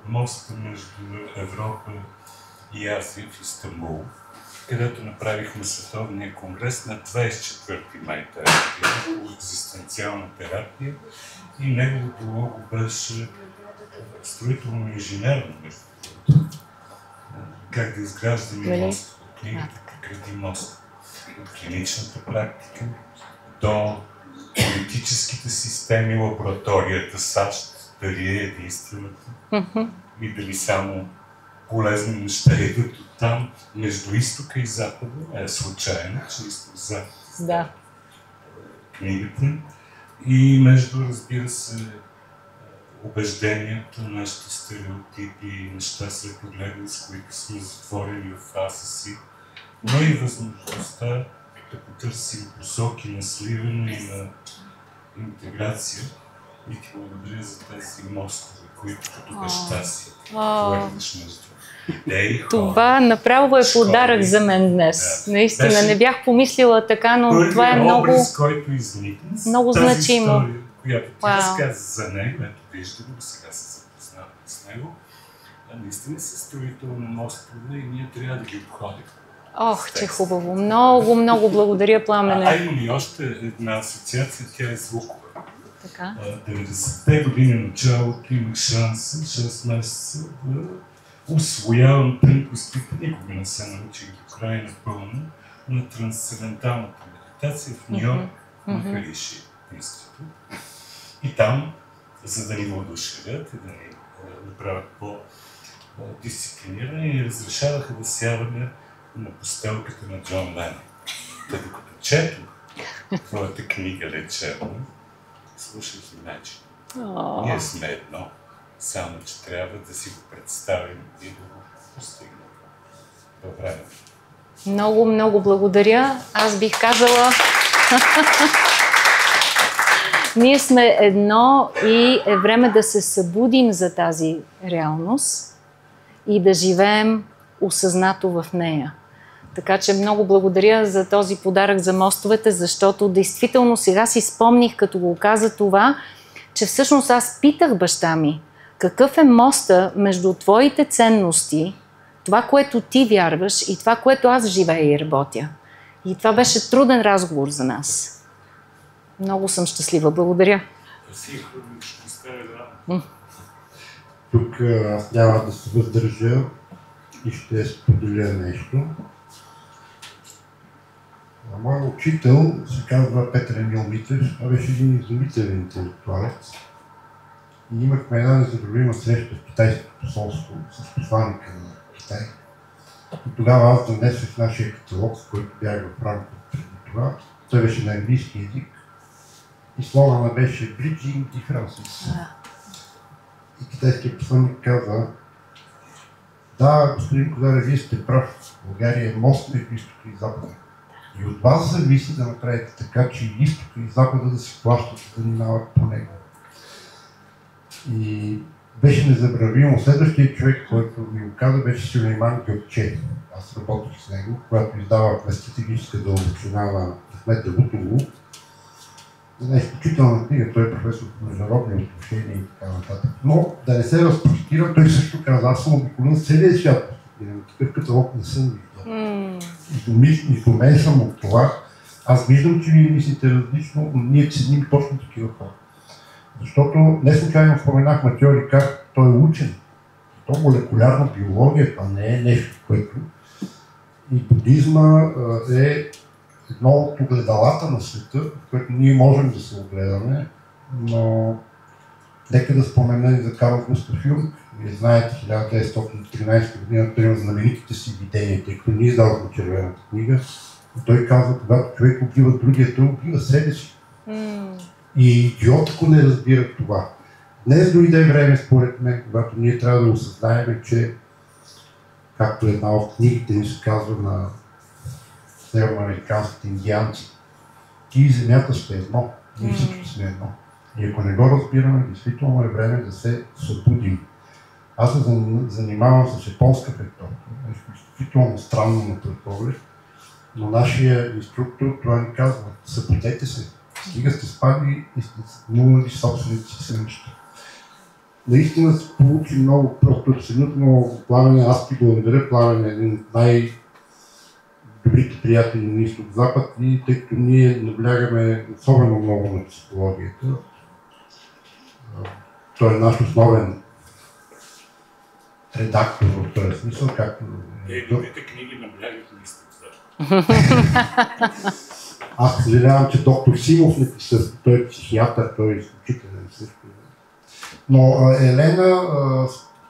моста между Европа и Азия в Истанбул, където направихме световния конгрес на 24 май терапия, по екзистенциална терапия и неговото лого беше строително-инженерно, между другото. Как да изграждаме мост. Книгата гради мост. От клиничната практика до политическите системи, лабораторията, САЩ, дали е единствената и дали само полезни неща идват от там, между изтока и запада. Е случайно, че изток-запад. Да. Книгата. И между, разбира се, убежденията, нашите стереотипи, неща светогледни, с които сме затворени в фаза си, но и възможността да потърсим посоки на сливане и на интеграция. И ти благодаря за тези мостове, които като баща си хвърляш между идеи, хора. Това направо е подарък за мен днес. Наистина, не бях помислила така, но това е много... образ, който изникна много тази значимо. История, която ти разказа за него, ето виждаме го, сега се запознаваме с него. Наистина се строително мостове и ние трябва да ги обходим. Ох, че хубаво. Много, много благодаря, Пламене. Имам и още една асоциация, тя е звукова. Така. 90-те години началото имах шанса, 6 месеца, да усвоявам тънкост, които никога не се научих до край напълно, на трансценденталната медитация в Нью-Йорк на Халиши институт. И там, за да ни въодушевят и да ни направят по-дисциплинирани, ни разрешаваха да сядаме на постелката на Джон Ленон. Та докато четох твоята книга вечерно, слушах внимателно. Ние сме едно, само че трябва да си го представим и да го постигнем. Добре. Много, много благодаря. Аз бих казала... Ние сме едно и е време да се събудим за тази реалност и да живеем осъзнато в нея. Така че много благодаря за този подарък за мостовете, защото действително сега си спомних, като го каза това, че всъщност аз питах баща ми, какъв е моста между твоите ценности, това, което ти вярваш и това, което аз живея и работя. И това беше труден разговор за нас. Много съм щастлива. Благодаря. Тук аз няма да се въздържа и ще споделя нещо. Моят учител се казва Петър Емил Митев. Това беше един изумителен интелектуалец. И имахме една незабравима среща в китайското посолство с посланника на Китай. И тогава аз донесох нашия каталог, с който бях в рамката преди това. Той беше на английски език. И слогана беше Bridging Differences. И китайският посланник каза: да, господин Козарев, вие сте прав. България е мост между изтока и запада. И от вас зависи да направите така, че и изтока и запада да се плащат и да минават по него. И беше незабравимо. Следващия човек, който ми го каза, беше Сюлейман Гьокче. Аз работих с него, когато издавах на стратегическа дълбочина на Ахмед Давутоглу. Една изключителна книга, той е професор по международни отношения и така нататък. Но да не се разпростира, той също каза: аз съм обиколен с целия свят. Такъв каталог не съм виждал. И до мен съм от това. Аз виждам, че вие мислите различно, но ние ценим точно такива хора. Защото не случайно споменах Матьо Рикар, той е учен. То молекулярна биология, това не е нещо, което... И будизма е едно от огледалата на света, в което ние можем да се огледаме, но нека да споменем за Карл Густав Юнг. Вие знаете, 1913 година той има знаменитите си видения, тъй като ние издавахме червената книга. И той казва, когато човек убива другия, той убива себе си. И идиот, ако не разбира това. Днес дойде време, според мен, когато ние трябва да осъзнаем, че, както една от книгите ни се казва на северноамериканските индианци, ти и земята сте едно, ние всички сме едно. И ако не го разбираме, действително е време да се събудим. Аз се занимавам с японска фехтовка, изключително странно на пръв поглед, но нашия инструктор това ни казва: събудете се, стига сте спали и сте мулнали собствените си сънища. Наистина се получи много, просто абсолютно Пламене. Аз ти благодаря, Пламене, един от най-добрите приятели на изток-запад, и тъй като ние наблягаме особено много на психологията, той е наш основен редактор в този смисъл, както... Другите книги наблягат на изток-запад. Аз съжалявам, че доктор Симов не присъства, той е психиатър, той е изключителен също. Но Елена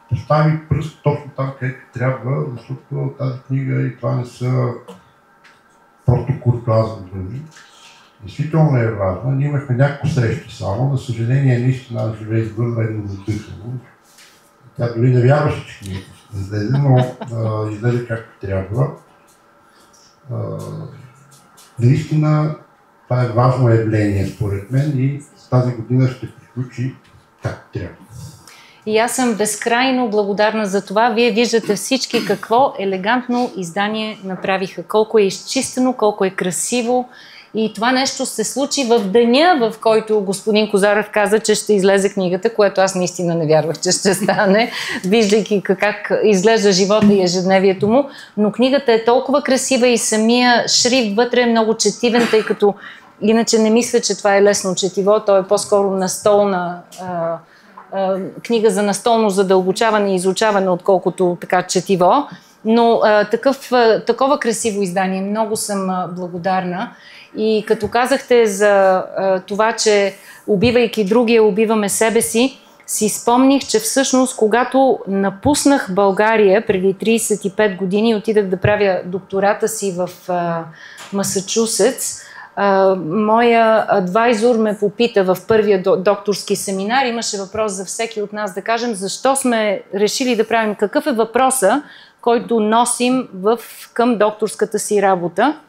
постави пръст точно там, където трябва, защото тази книга и това не са просто куртуазни думи. Действително е важно. Ние имахме някакво срещи само, за съжаление наистина живее извънредно въздухано. Тя дори не вярваше, че книгата ще излезе, но излезе както трябва. Наистина това е важно явление според мен и тази година ще приключи както трябва. И аз съм безкрайно благодарна за това. Вие виждате всички какво елегантно издание направиха. Колко е изчистено, колко е красиво. И това нещо се случи в деня, в който господин Козарев каза, че ще излезе книгата, което аз наистина не вярвах, че ще стане, виждайки как изглежда живота и ежедневието му. Но книгата е толкова красива и самия шрифт вътре е много четивен, тъй като иначе не мисля, че това е лесно четиво. То е по-скоро настолна книга за настолно задълбочаване и изучаване, отколкото така четиво. Но такова красиво издание. Много съм благодарна. И като казахте за това, че убивайки другия, убиваме себе си, си спомних, че всъщност, когато напуснах България преди 35 години, отидах да правя доктората си в Масачусетс, моя адвайзор ме попита в първия докторски семинар, имаше въпрос за всеки от нас да кажем защо сме решили да правим, какъв е въпроса, който носим към докторската си работа.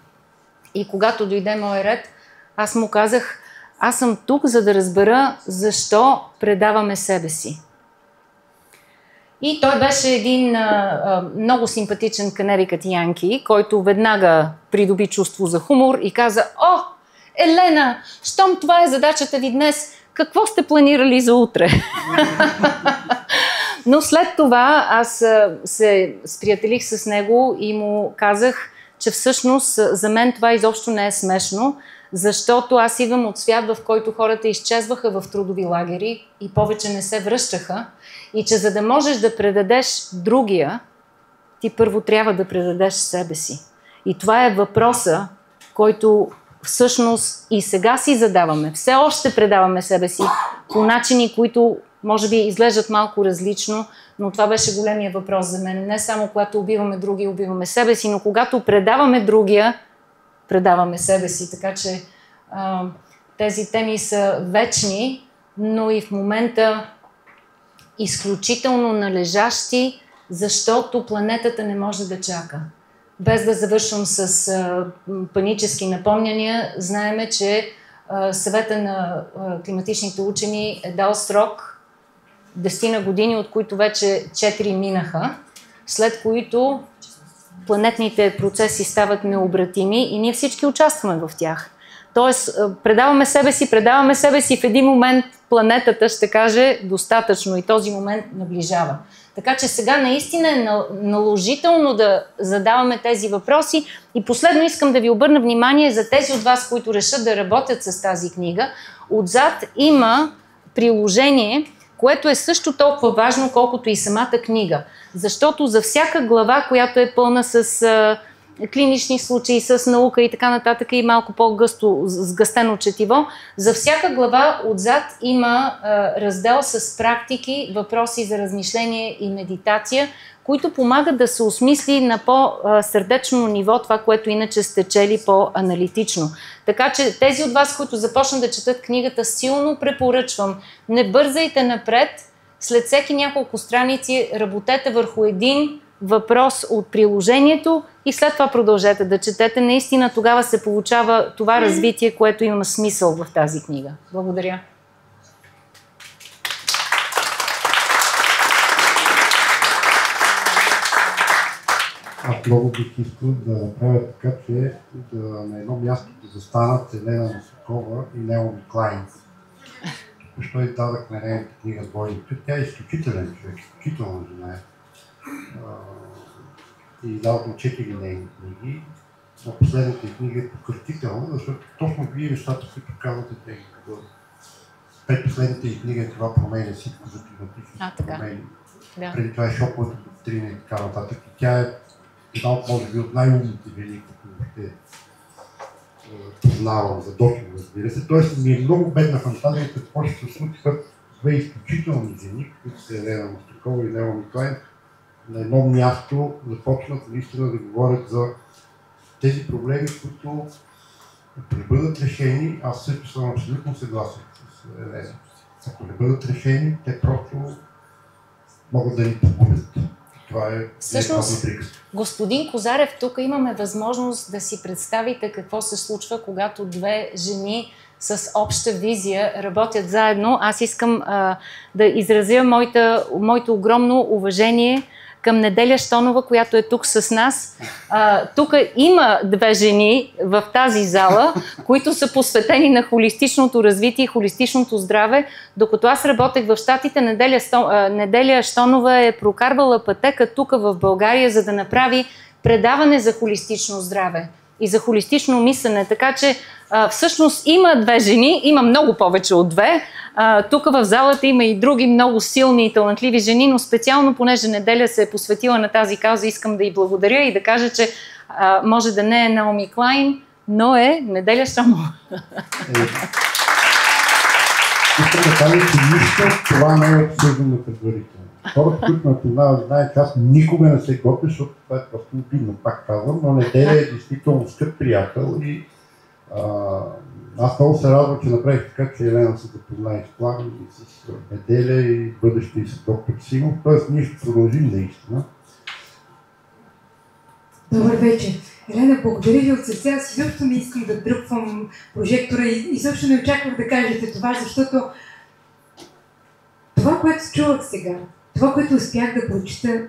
И когато дойде мой ред, аз му казах, аз съм тук, за да разбера защо предаваме себе си. И той беше един много симпатичен Connecticut Янки, който веднага придоби чувство за хумор и каза: "О, Елена, щом това е задачата ви днес, какво сте планирали за утре?" Но след това аз се сприятелих с него и му казах, че всъщност за мен това изобщо не е смешно, защото аз идвам от свят, в който хората изчезваха в трудови лагери и повече не се връщаха, и че за да можеш да предадеш другия, ти първо трябва да предадеш себе си. И това е въпроса, който всъщност и сега си задаваме. Все още предаваме себе си по начини, които може би изглеждат малко различно, но това беше големия въпрос за мен. Не само когато убиваме другия, убиваме себе си, но когато предаваме другия, предаваме себе си. Така че тези теми са вечни, но и в момента изключително належащи, защото планетата не може да чака. Без да завършвам с панически напомняния, знаеме, че съвета на климатичните учени е дал срок 10 на години, от които вече 4 минаха, след които планетните процеси стават необратими и ние всички участваме в тях. Тоест, предаваме себе си, в един момент планетата ще каже достатъчно и този момент наближава. Така че сега наистина е наложително да задаваме тези въпроси. И последно искам да ви обърна внимание за тези от вас, които решат да работят с тази книга. Отзад има приложение, което е също толкова важно, колкото и самата книга. Защото за всяка глава, която е пълна с клинични случаи, с наука и така нататък, и малко по-гъсто сгъстено четиво, за всяка глава отзад има раздел с практики, въпроси за размишление и медитация, които помагат да се осмисли на по-сърдечно ниво това, което иначе сте чели по-аналитично. Така че тези от вас, които започнат да четат книгата, силно препоръчвам. Не бързайте напред, след всеки няколко страници работете върху един въпрос от приложението и след това продължете да четете. Наистина тогава се получава това развитие, което има смисъл в тази книга. Благодаря. Аз много бих искал да направя така, че на едно място да застанат Елена Мусакова и Наоми Клайн. Защо и дадах на нейната книга Двойника. Тя е изключителен човек, изключително жена е. И дадохме 4 нейни книги. Но последната книга е пократителна, защото точно вие нещата, които казвате, те пред последната книга е това променя всичко за климатичните промени. Да. Преди това е шоковата доктрина и така нататък. И тя е една от, може би, от най-умните жени, които ще познавам за доктор, разбира се. Тоест ми е много бедна фантазия, какво ще се случи две изключителни жени, които са Елена Мусакова и Наоми Клайн, на едно място започнат наистина да говорят за тези проблеми, които ако не бъдат решени, аз също съм абсолютно съгласен с Елена. Ако не бъдат решени, те просто могат да ни погубят. Това е всъщност, господин Козарев, тук имаме възможност да си представите какво се случва, когато две жени с обща визия работят заедно. Аз искам да изразя моето огромно уважение към Неделя Щонова, която е тук с нас. Тук има две жени в тази зала, които са посветени на холистичното развитие и холистичното здраве. Докато аз работех в Щатите, Неделя Щонова е прокарвала пътека тук в България, за да направи предаване за холистично здраве. и за холистично мислене. Така че всъщност има две жени, има много повече от две. Тук в залата има и други много силни и талантливи жени, но специално, понеже Неделя се е посветила на тази кауза, искам да й благодаря и да кажа, че може да не е Наоми Клайн, но е Неделя Шрамова. Искам да кажа, че нищо това не е обсъждано предварително. Хората, които ме познават, знаят, че аз никога не се готвя, защото това е просто обидно, пак казвам, но Неделя е действително скъп приятел и аз много се радвам, че направих така, че Елена се запознае с Пламен и с Неделя и бъдеще и с доктор Симов, т.е. ние ще продължим наистина. Добър вечер. Елена, благодаря ви от сърце. Аз изобщо не искам да дръпвам прожектора и изобщо не очаквах да кажете това, защото това, което чувах сега, това, което успях да прочита,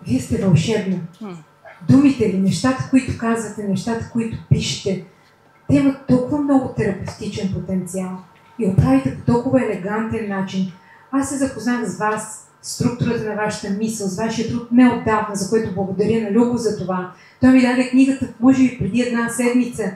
вие сте вълшебна. Думите ви, нещата, които казвате, нещата, които пишете, те имат толкова много терапевтичен потенциал и го правите по толкова елегантен начин. Аз се запознах с вас, структурата на вашата мисъл, с вашия труд неотдавна, за което благодаря на Любо за това. Той ми даде книгата, може би преди една седмица.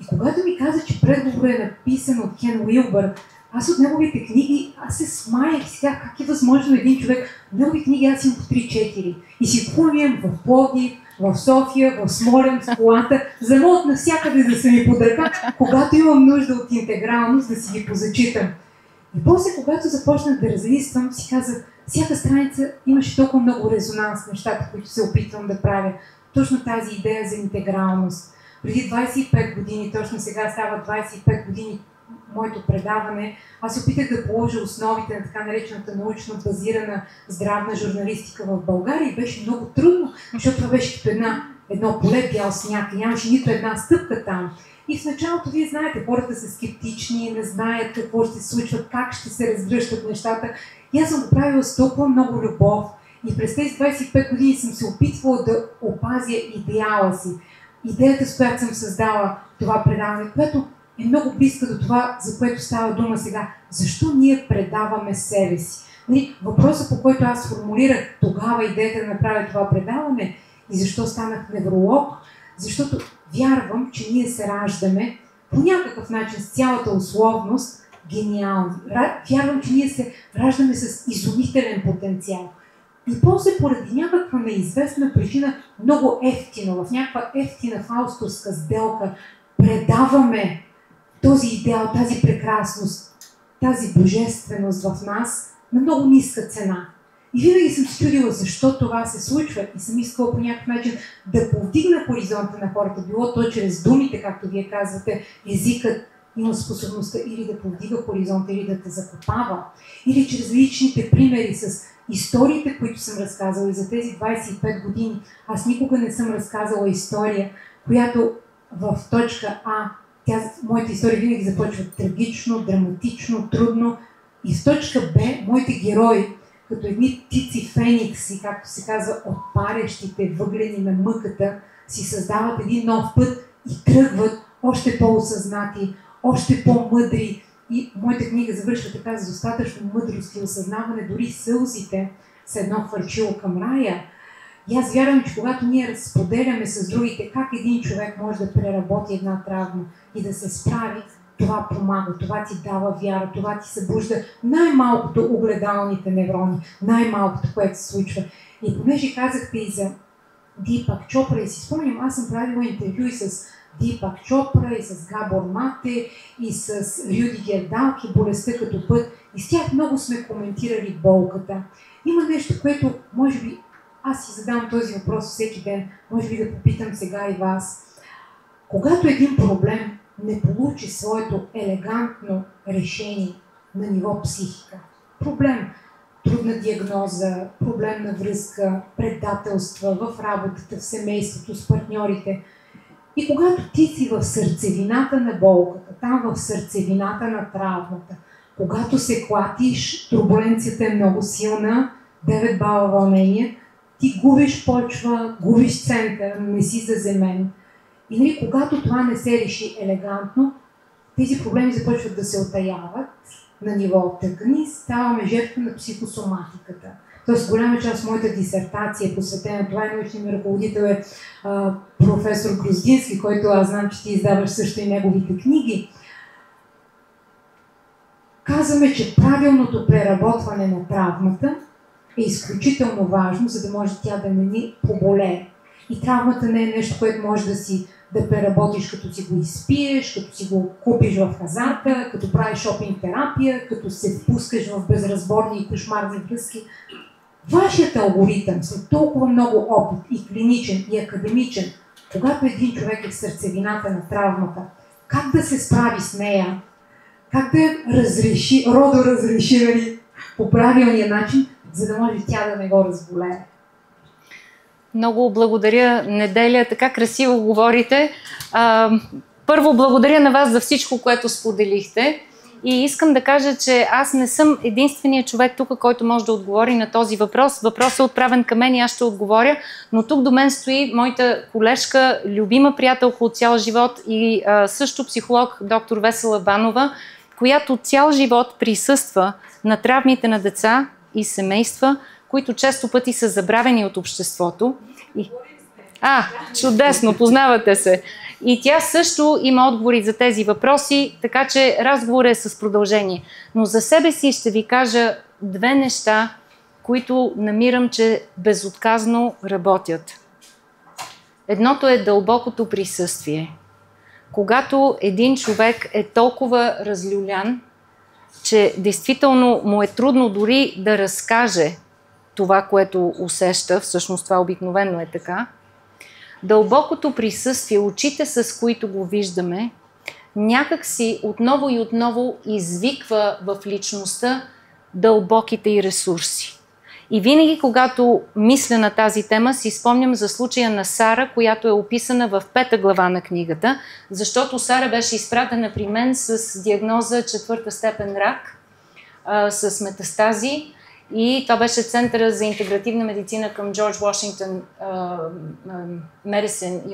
И когато ми каза, че предговорът е написан от Кен Уилбър, аз от неговите книги, аз се смаях сега, как е възможно един човек, от негови книги аз имам по 3-4 и си купувам в Пловдив, в София, в Смолян, в колата, за да могат навсякъде да са ми под ръка, когато имам нужда от интегралност, да си ги позачитам. И после, когато започнах да разлиствам, си казах, всяка страница имаше толкова много резонанс нещата, които се опитвам да правя. Точно тази идея за интегралност. Преди 25 години, точно сега става 25 години моето предаване, аз се опитах да положа основите на така наречената научно базирана здравна журналистика в България и беше много трудно, защото това беше като едно поле бял сняг и нямаше нито една стъпка там. И в началото, вие знаете, хората са скептични, не знаят какво ще се случва, как ще се разгръщат нещата. И аз съм го правила с толкова много любов и през тези 25 години съм се опитвала да опазя идеала си. Идеята, с която съм създала това предаване, което е много близка до това, за което става дума сега. Защо ние предаваме себе си? Въпросът, по който аз формулирах тогава идеята да направя това предаване и защо станах невролог, защото вярвам, че ние се раждаме по някакъв начин с цялата условност гениални. Вярвам, че ние се раждаме с изумителен потенциал. И после поради някаква неизвестна причина, много ефтино, в някаква ефтина фаусторска сделка, предаваме този идеал, тази прекрасност, тази божественост в нас на много ниска цена. И винаги съм се чудила защо това се случва и съм искала по някакъв начин да повдигна хоризонта на хората, било то чрез думите, както вие казвате, езикът има способността или да повдига хоризонта, или да те закопава, или чрез личните примери с историите, които съм разказала и за тези 25 години. Аз никога не съм разказала история, която в точка А, моите истории винаги започват трагично, драматично, трудно и в точка Б, моите герои, като едни птици феникси, както се казва, от парещите въглени на мъката, си създават един нов път и тръгват още по-осъзнати, още по-мъдри. И моята книга завършва така с достатъчно мъдрост и осъзнаване, дори сълзите са едно хвърчило към рая. И аз вярвам, че когато ние споделяме с другите как един човек може да преработи една травма и да се справи, това помага, това ти дава вяра, това ти събужда най-малкото огледалните неврони, най-малкото, което се случва. И понеже казахте и за Дипак Чопра, и си спомням, аз съм правила интервю и с Дипак Чопра, и с Габор Мате, и с Рюдигер Далки, болестта като път. И с тях много сме коментирали болката. Има нещо, което, може би, аз си задам този въпрос всеки ден, може би да попитам сега и вас. Когато един проблем не получи своето елегантно решение на ниво психика, проблем, трудна диагноза, проблемна връзка, предателства в работата, в семейството, с партньорите, и когато ти си в сърцевината на болката, там в сърцевината на травмата, когато се клатиш, турбуленцията е много силна, 9 бала вълнение, ти губиш почва, губиш център, не си заземен. И когато това не се реши елегантно, тези проблеми започват да се отаяват на ниво тъкани, ставаме жертва на психосоматиката. Тоест голяма част от моята дисертация е посветена. Това е научният ми ръководител е професор Груздински, който аз знам, че ти издаваш също и неговите книги. Казваме, че правилното преработване на травмата е изключително важно, за да може тя да не ни поболее. И травмата не е нещо, което може да преработиш, като си го изпиеш, като си го купиш в хазарта, като правиш шопинг терапия, като се впускаш в безразборни и кошмарни връзки. Вашият алгоритъм, след толкова много опит, и клиничен, и академичен, когато един човек е в сърцевината на травмата, как да се справи с нея, как да разреши, родоразреши по правилния начин, за да може тя да не го разболее. Много благодаря, Неделя, така красиво говорите. Първо, благодаря на вас за всичко, което споделихте. И искам да кажа, че аз не съм единственият човек тук, който може да отговори на този въпрос. Въпросът е отправен към мен и аз ще отговоря. Но тук до мен стои моята колежка, любима приятелка от цял живот и също психолог доктор Весела Банова, която цял живот присъства на травмите на деца и семейства, които често пъти са забравени от обществото. Чудесно, познавате се. И тя също има отговори за тези въпроси, така че разговор е с продължение. Но за себе си ще ви кажа две неща, които намирам, че безотказно работят. Едното е дълбокото присъствие. Когато един човек е толкова разлюлян, че действително му е трудно дори да разкаже това, което усеща, всъщност това обикновено е така, дълбокото присъствие, очите с които го виждаме, някак си отново и отново извиква в личността дълбоките й ресурси. И винаги, когато мисля на тази тема, си спомням за случая на Сара, която е описана в 5-та глава на книгата, защото Сара беше изпратена при мен с диагноза 4-та степен рак, с метастази. И това беше Центъра за интегративна медицина към Джордж Вашингтон Medical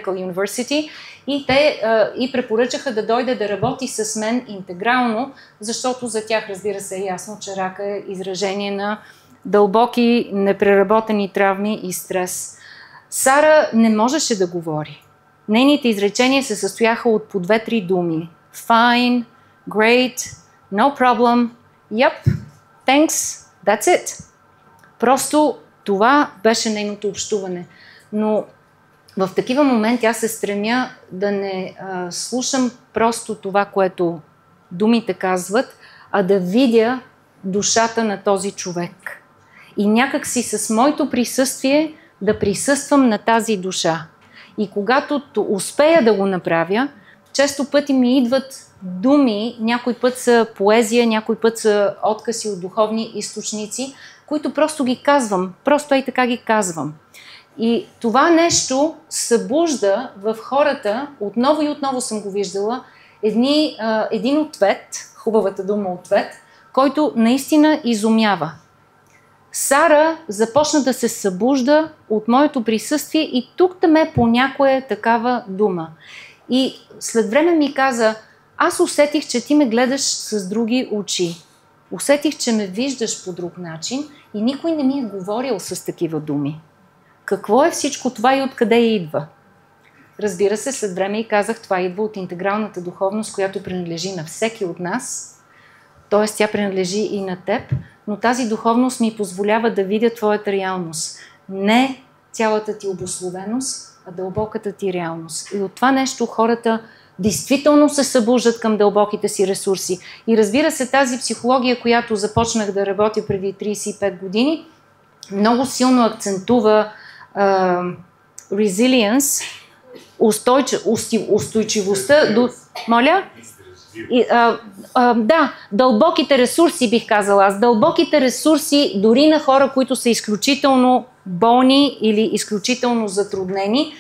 University. И те и препоръчаха да дойде да работи с мен интегрално, защото за тях, разбира се, е ясно, че рака е изражение на дълбоки, непреработени травми и стрес. Сара не можеше да говори. Нейните изречения се състояха от по 2-3 думи. Fine, great, no problem, yep, thanks, that's it. Просто това беше нейното общуване. Но в такива моменти аз се стремя да не слушам просто това, което думите казват, а да видя душата на този човек. И някак си с моето присъствие да присъствам на тази душа. И когато успея да го направя, често пъти ми идват думи, някой път са поезия, някой път са откази от духовни източници, които просто ги казвам, просто и така ги казвам. И това нещо събужда в хората, отново и отново съм го виждала, един ответ, хубавата дума ответ, който наистина изумява. Сара започна да се събужда от моето присъствие и тук да ме по някоя такава дума. И след време ми каза, аз усетих, че ти ме гледаш с други очи. Усетих, че ме виждаш по друг начин и никой не ми е говорил с такива думи. Какво е всичко това и откъде идва? Разбира се, след време и казах, това идва от интегралната духовност, която принадлежи на всеки от нас. Т.е. тя принадлежи и на теб, но тази духовност ми позволява да видя твоята реалност. Не цялата ти обусловеност, а дълбоката ти реалност. И от това нещо хората действително се събуждат към дълбоките си ресурси. И разбира се, тази психология, която започнах да работя преди 35 години, много силно акцентува resilience, устойчивостта до... Моля? Да, дълбоките ресурси, бих казала аз. Дълбоките ресурси дори на хора, които са изключително болни или изключително затруднени,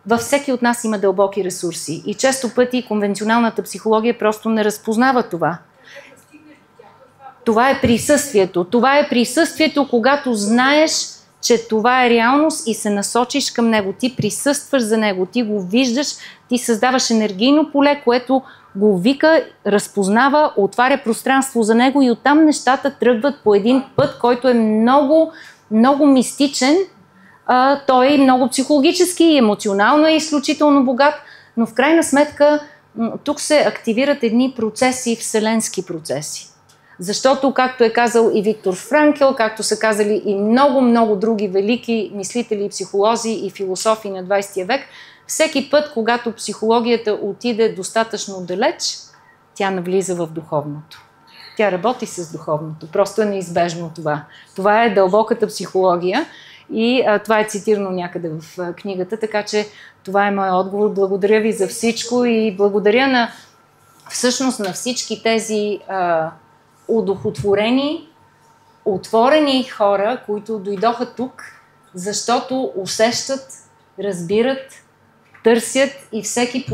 във всеки от нас има дълбоки ресурси. И често пъти конвенционалната психология просто не разпознава това. Това е присъствието. Това е присъствието, когато знаеш, че това е реалност и се насочиш към него. Ти присъстваш за него, ти го виждаш, ти създаваш енергийно поле, което го вика, разпознава, отваря пространство за него и оттам нещата тръгват по един път, който е много, много мистичен. Той е много психологически и емоционално е изключително богат, но в крайна сметка тук се активират едни процеси, вселенски процеси. Защото, както е казал и Виктор Франкел, както са казали и много други велики мислители, психолози и философи на 20 век, всеки път, когато психологията отиде достатъчно далеч, тя навлиза в духовното. Тя работи с духовното. Просто е неизбежно това. Това е дълбоката психология и това е цитирано някъде в книгата, така че това е моят отговор. Благодаря ви за всичко и благодаря всъщност на всички тези удохотворени, отворени хора, които дойдоха тук, защото усещат, разбират, търсят и всеки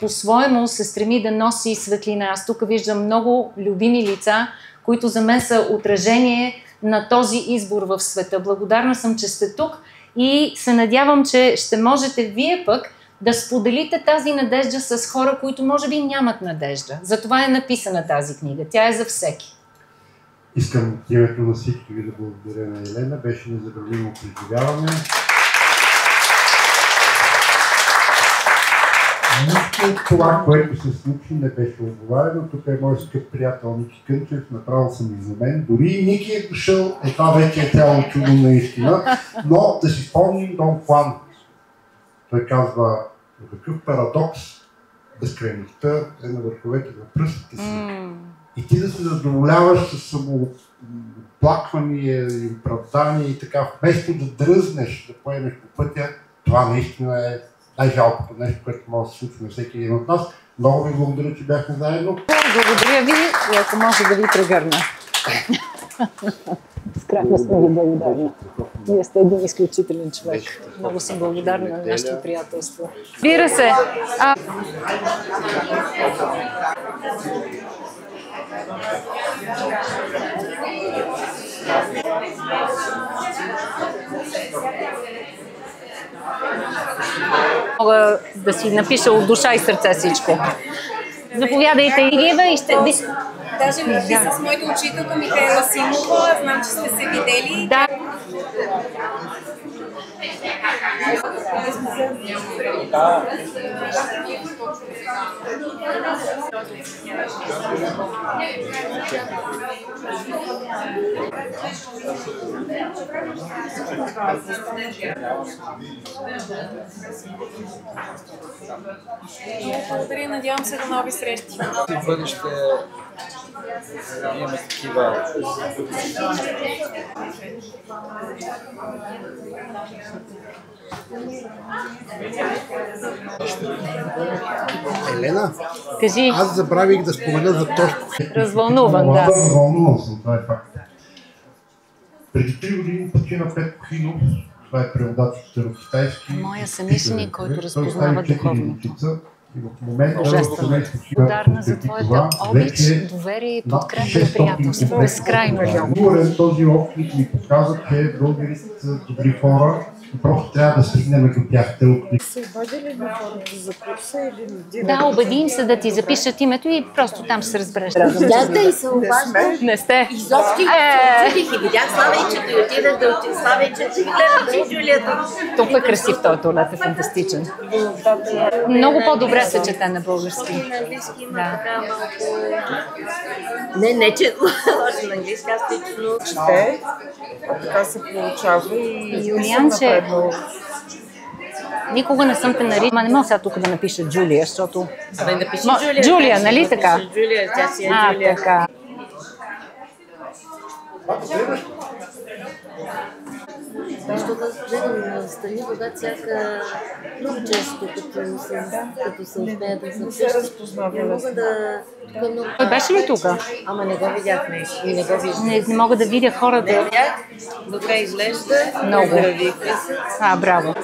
по-своему се стреми да носи светлина. Аз тук виждам много любими лица, които за мен са отражение на този избор в света. Благодарна съм, че сте тук и се надявам, че ще можете вие пък да споделите тази надежда с хора, които може би нямат надежда. Затова е написана тази книга. Тя е за всеки. Искам от името на всички ви да благодаря на Елена. Беше незабравимо преживяване. Нищо от това, което се случи, не беше оговарено. Тук е мой скъп приятел Ники Кънчев, направо съм изумен. Дори и Ники е дошъл, това вече е цяло чудо наистина. Но да си спомним Дон Хуан. Той казва, какъв парадокс, безкрайността е на върховете на пръстите си. И ти да се задоволяваш с самооплаквания и оправдание и така, вместо да дръзнеш, да поемеш по пътя, това наистина е най-жалкото нещо, което може да се случи на всеки един от нас. Много ви благодаря, че бяхме заедно. Благодаря ви и ако може да ви прегърна. Скрайно съм ви благодарна. Вие сте един изключителен човек. Много съм благодарна на нашето приятелство. Разбира се. Мога да си напиша от душа и сърце всичко. Заповядайте, Илиева, и ще... Даже ми с моята учителка Михаела Симова, знам, че сте се видели. Да. Благодаря, надявам се до нови срещи. В бъдеще имаме такива. Елена, кажи. аз забравих да спомена за Тошко. Развълнуван, да. Развълнуван съм, това е факт. Преди 3 години почина Петко Хинов, това е преводач от старокитайски. Моя съмишленик, който разпознава духовното. И в момента благодарна за твоята обич, доверие и подкрепа и приятелство. Безкрайно много. Този опит ми показва, че българите са добри хора и просто трябва да стигнем до тях. Се обадили на хората за курса или да, убеди им се да ти запишат името и просто там ще се разбереш. Видяхте и се обажда. Не сте. Изобщо се очудих и видях Славейчето и отидах да отидем Славейчето и гледам, че Джулията. Толкова е красив този туалет, е фантастичен. Много по-добре се чете на български. На английски има така малко... Не, че лошо на английски, аз лично... чете, така се получава и Юлианче, никога не съм те наричала. Не мога сега тук да напиша Джулия, защото... Абе, напиши Джулия. Джулия, нали така? Джулия, тя си е Джулия. Така. Защото гледам страни, когато всяка много често, като се успея да запишат, не мога да... Той беше ли тук? Ама не го видяхме и не го виждам. Не мога да видя хората. Не видях, добре изглежда, много. Здравихме се. Браво.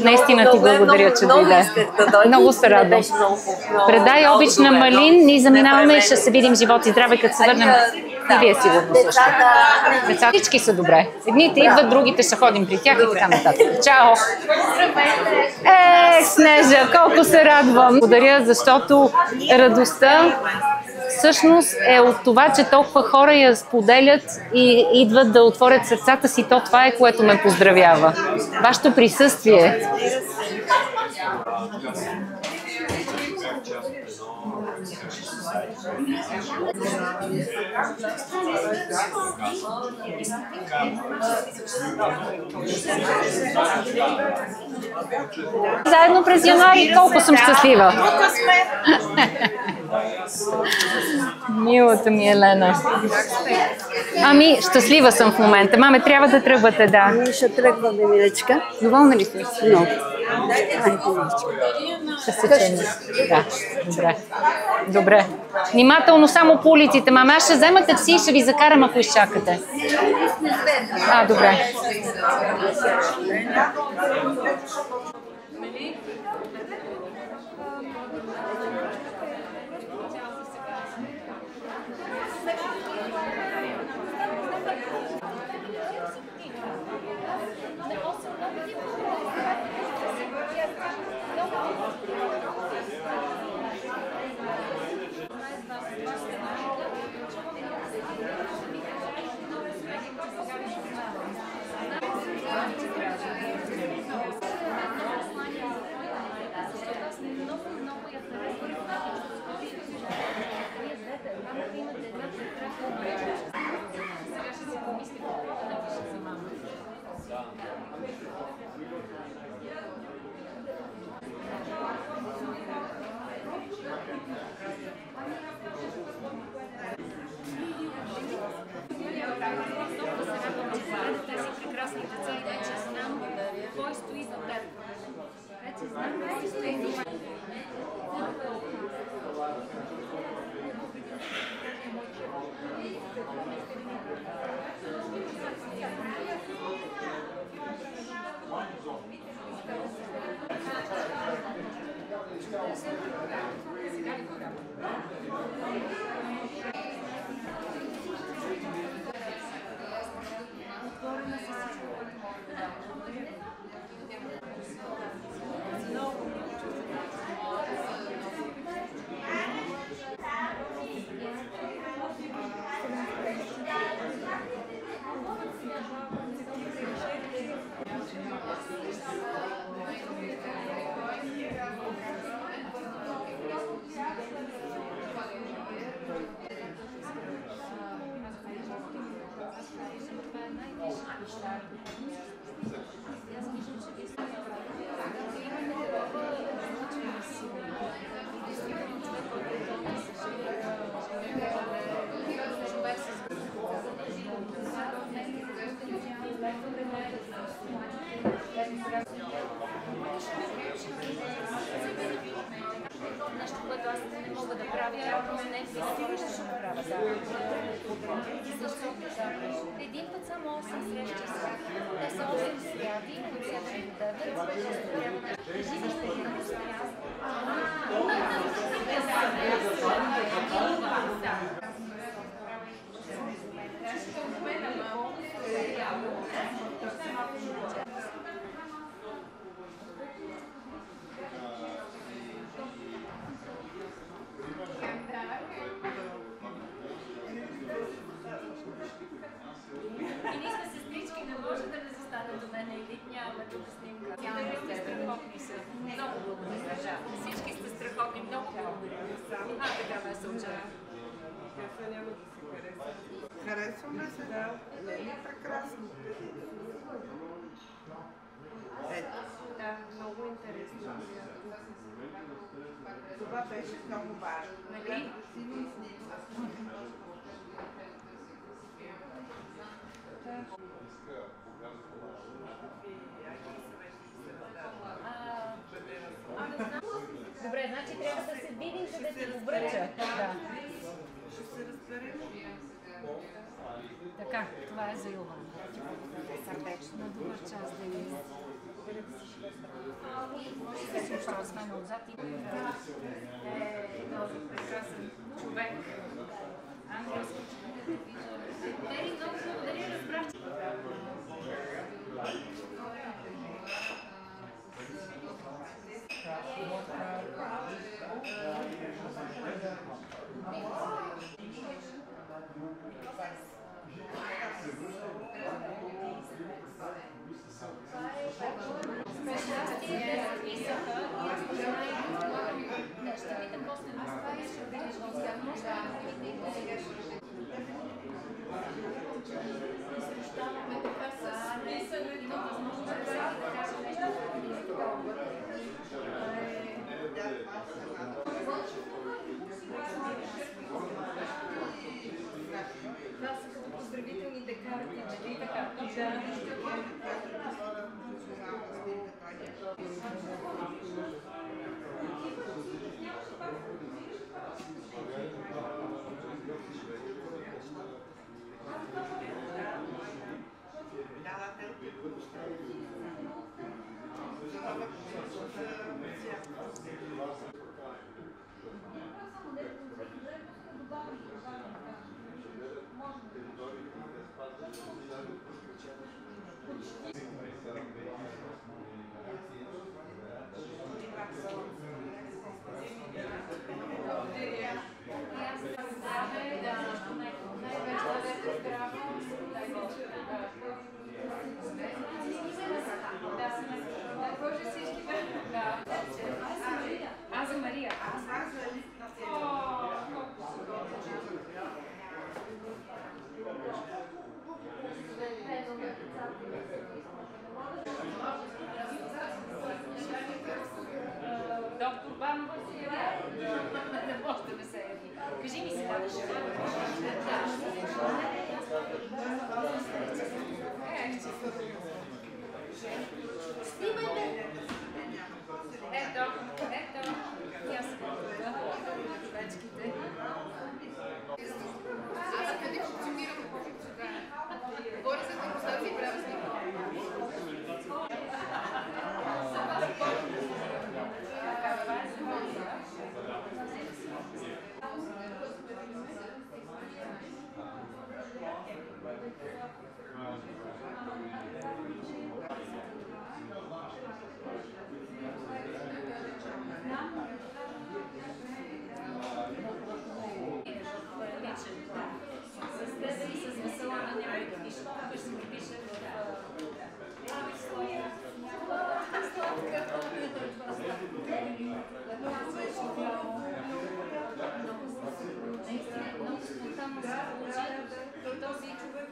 Наистина ти благодаря, че много дойде. исках да дойда. Много се радвам. Беше много Предай обич на добре, Малин, ние заминаваме и Непременно. ще се видим живот и здраве, като се върнем. И вие сигурно също. Децата всички са добре. Едните идват, другите ще ходим при тях и така нататък. Чао! Снежа, колко се радвам! Благодаря, защото радостта всъщност е от това, че толкова хора я споделят и идват да отворят сърцата си. Това е, което ме поздравява. Вашето присъствие. Заедно през януари, колко съм щастлива. Милата ми Елена. Ами, щастлива съм в момента. Маме, трябва да тръгвате, да. Ние ще тръгваме, милечка. Доволна ли си? Много. Ще се чуем. Да, добре. Добре. Внимателно само по улиците. Мама, аз ще взема такси и ще ви закарам, ако изчакате. Добре. Нещо, което аз не мога да правя, просто не всички хора ще направя. Един път само 8 срещи с тях. Те са 8 сряди, от 7 до 9. И ние сме сестрички, не може да не застане до мен или нямаме тук снимка. Страхотни са. Много благодаря. Всички сте страхотни, много благодаря. Така ме се уча. Харесваме се, да. Лели, прекрасно. Ето. Да, много интересно. Това беше много важно. Нали? Добре, значи трябва да се видим, за да ти го връча. Да. Ще се разберем. Така, това е за Йован. Сърдечно. На добър час, Денис. мен отзад и този прекрасен човек. Ангелски човек. Тери, много благодаря, разбрах. Това са като поздравителните карти, и така. Аз за Мария. Доктор Банова си не може да ме се яви. Кажи ми сега. Снимайте! Ето. Вечките. Аз ако не функционирам, говоря за дегустация и правя снимка. С весела на някой да пише. Тук ще ми пише в своя много спонтанно се получи този човек.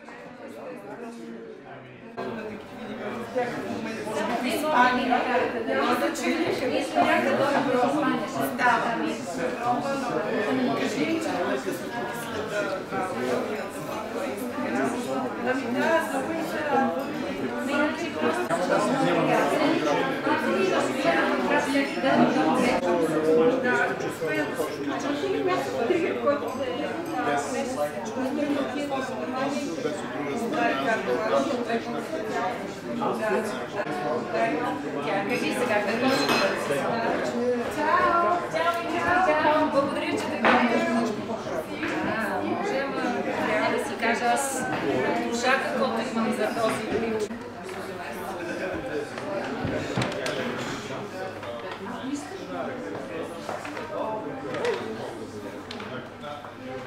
Кажи сега, Чао! Благодаря, че те гледаш. Можем да си кажа аз душа каквото имам за този.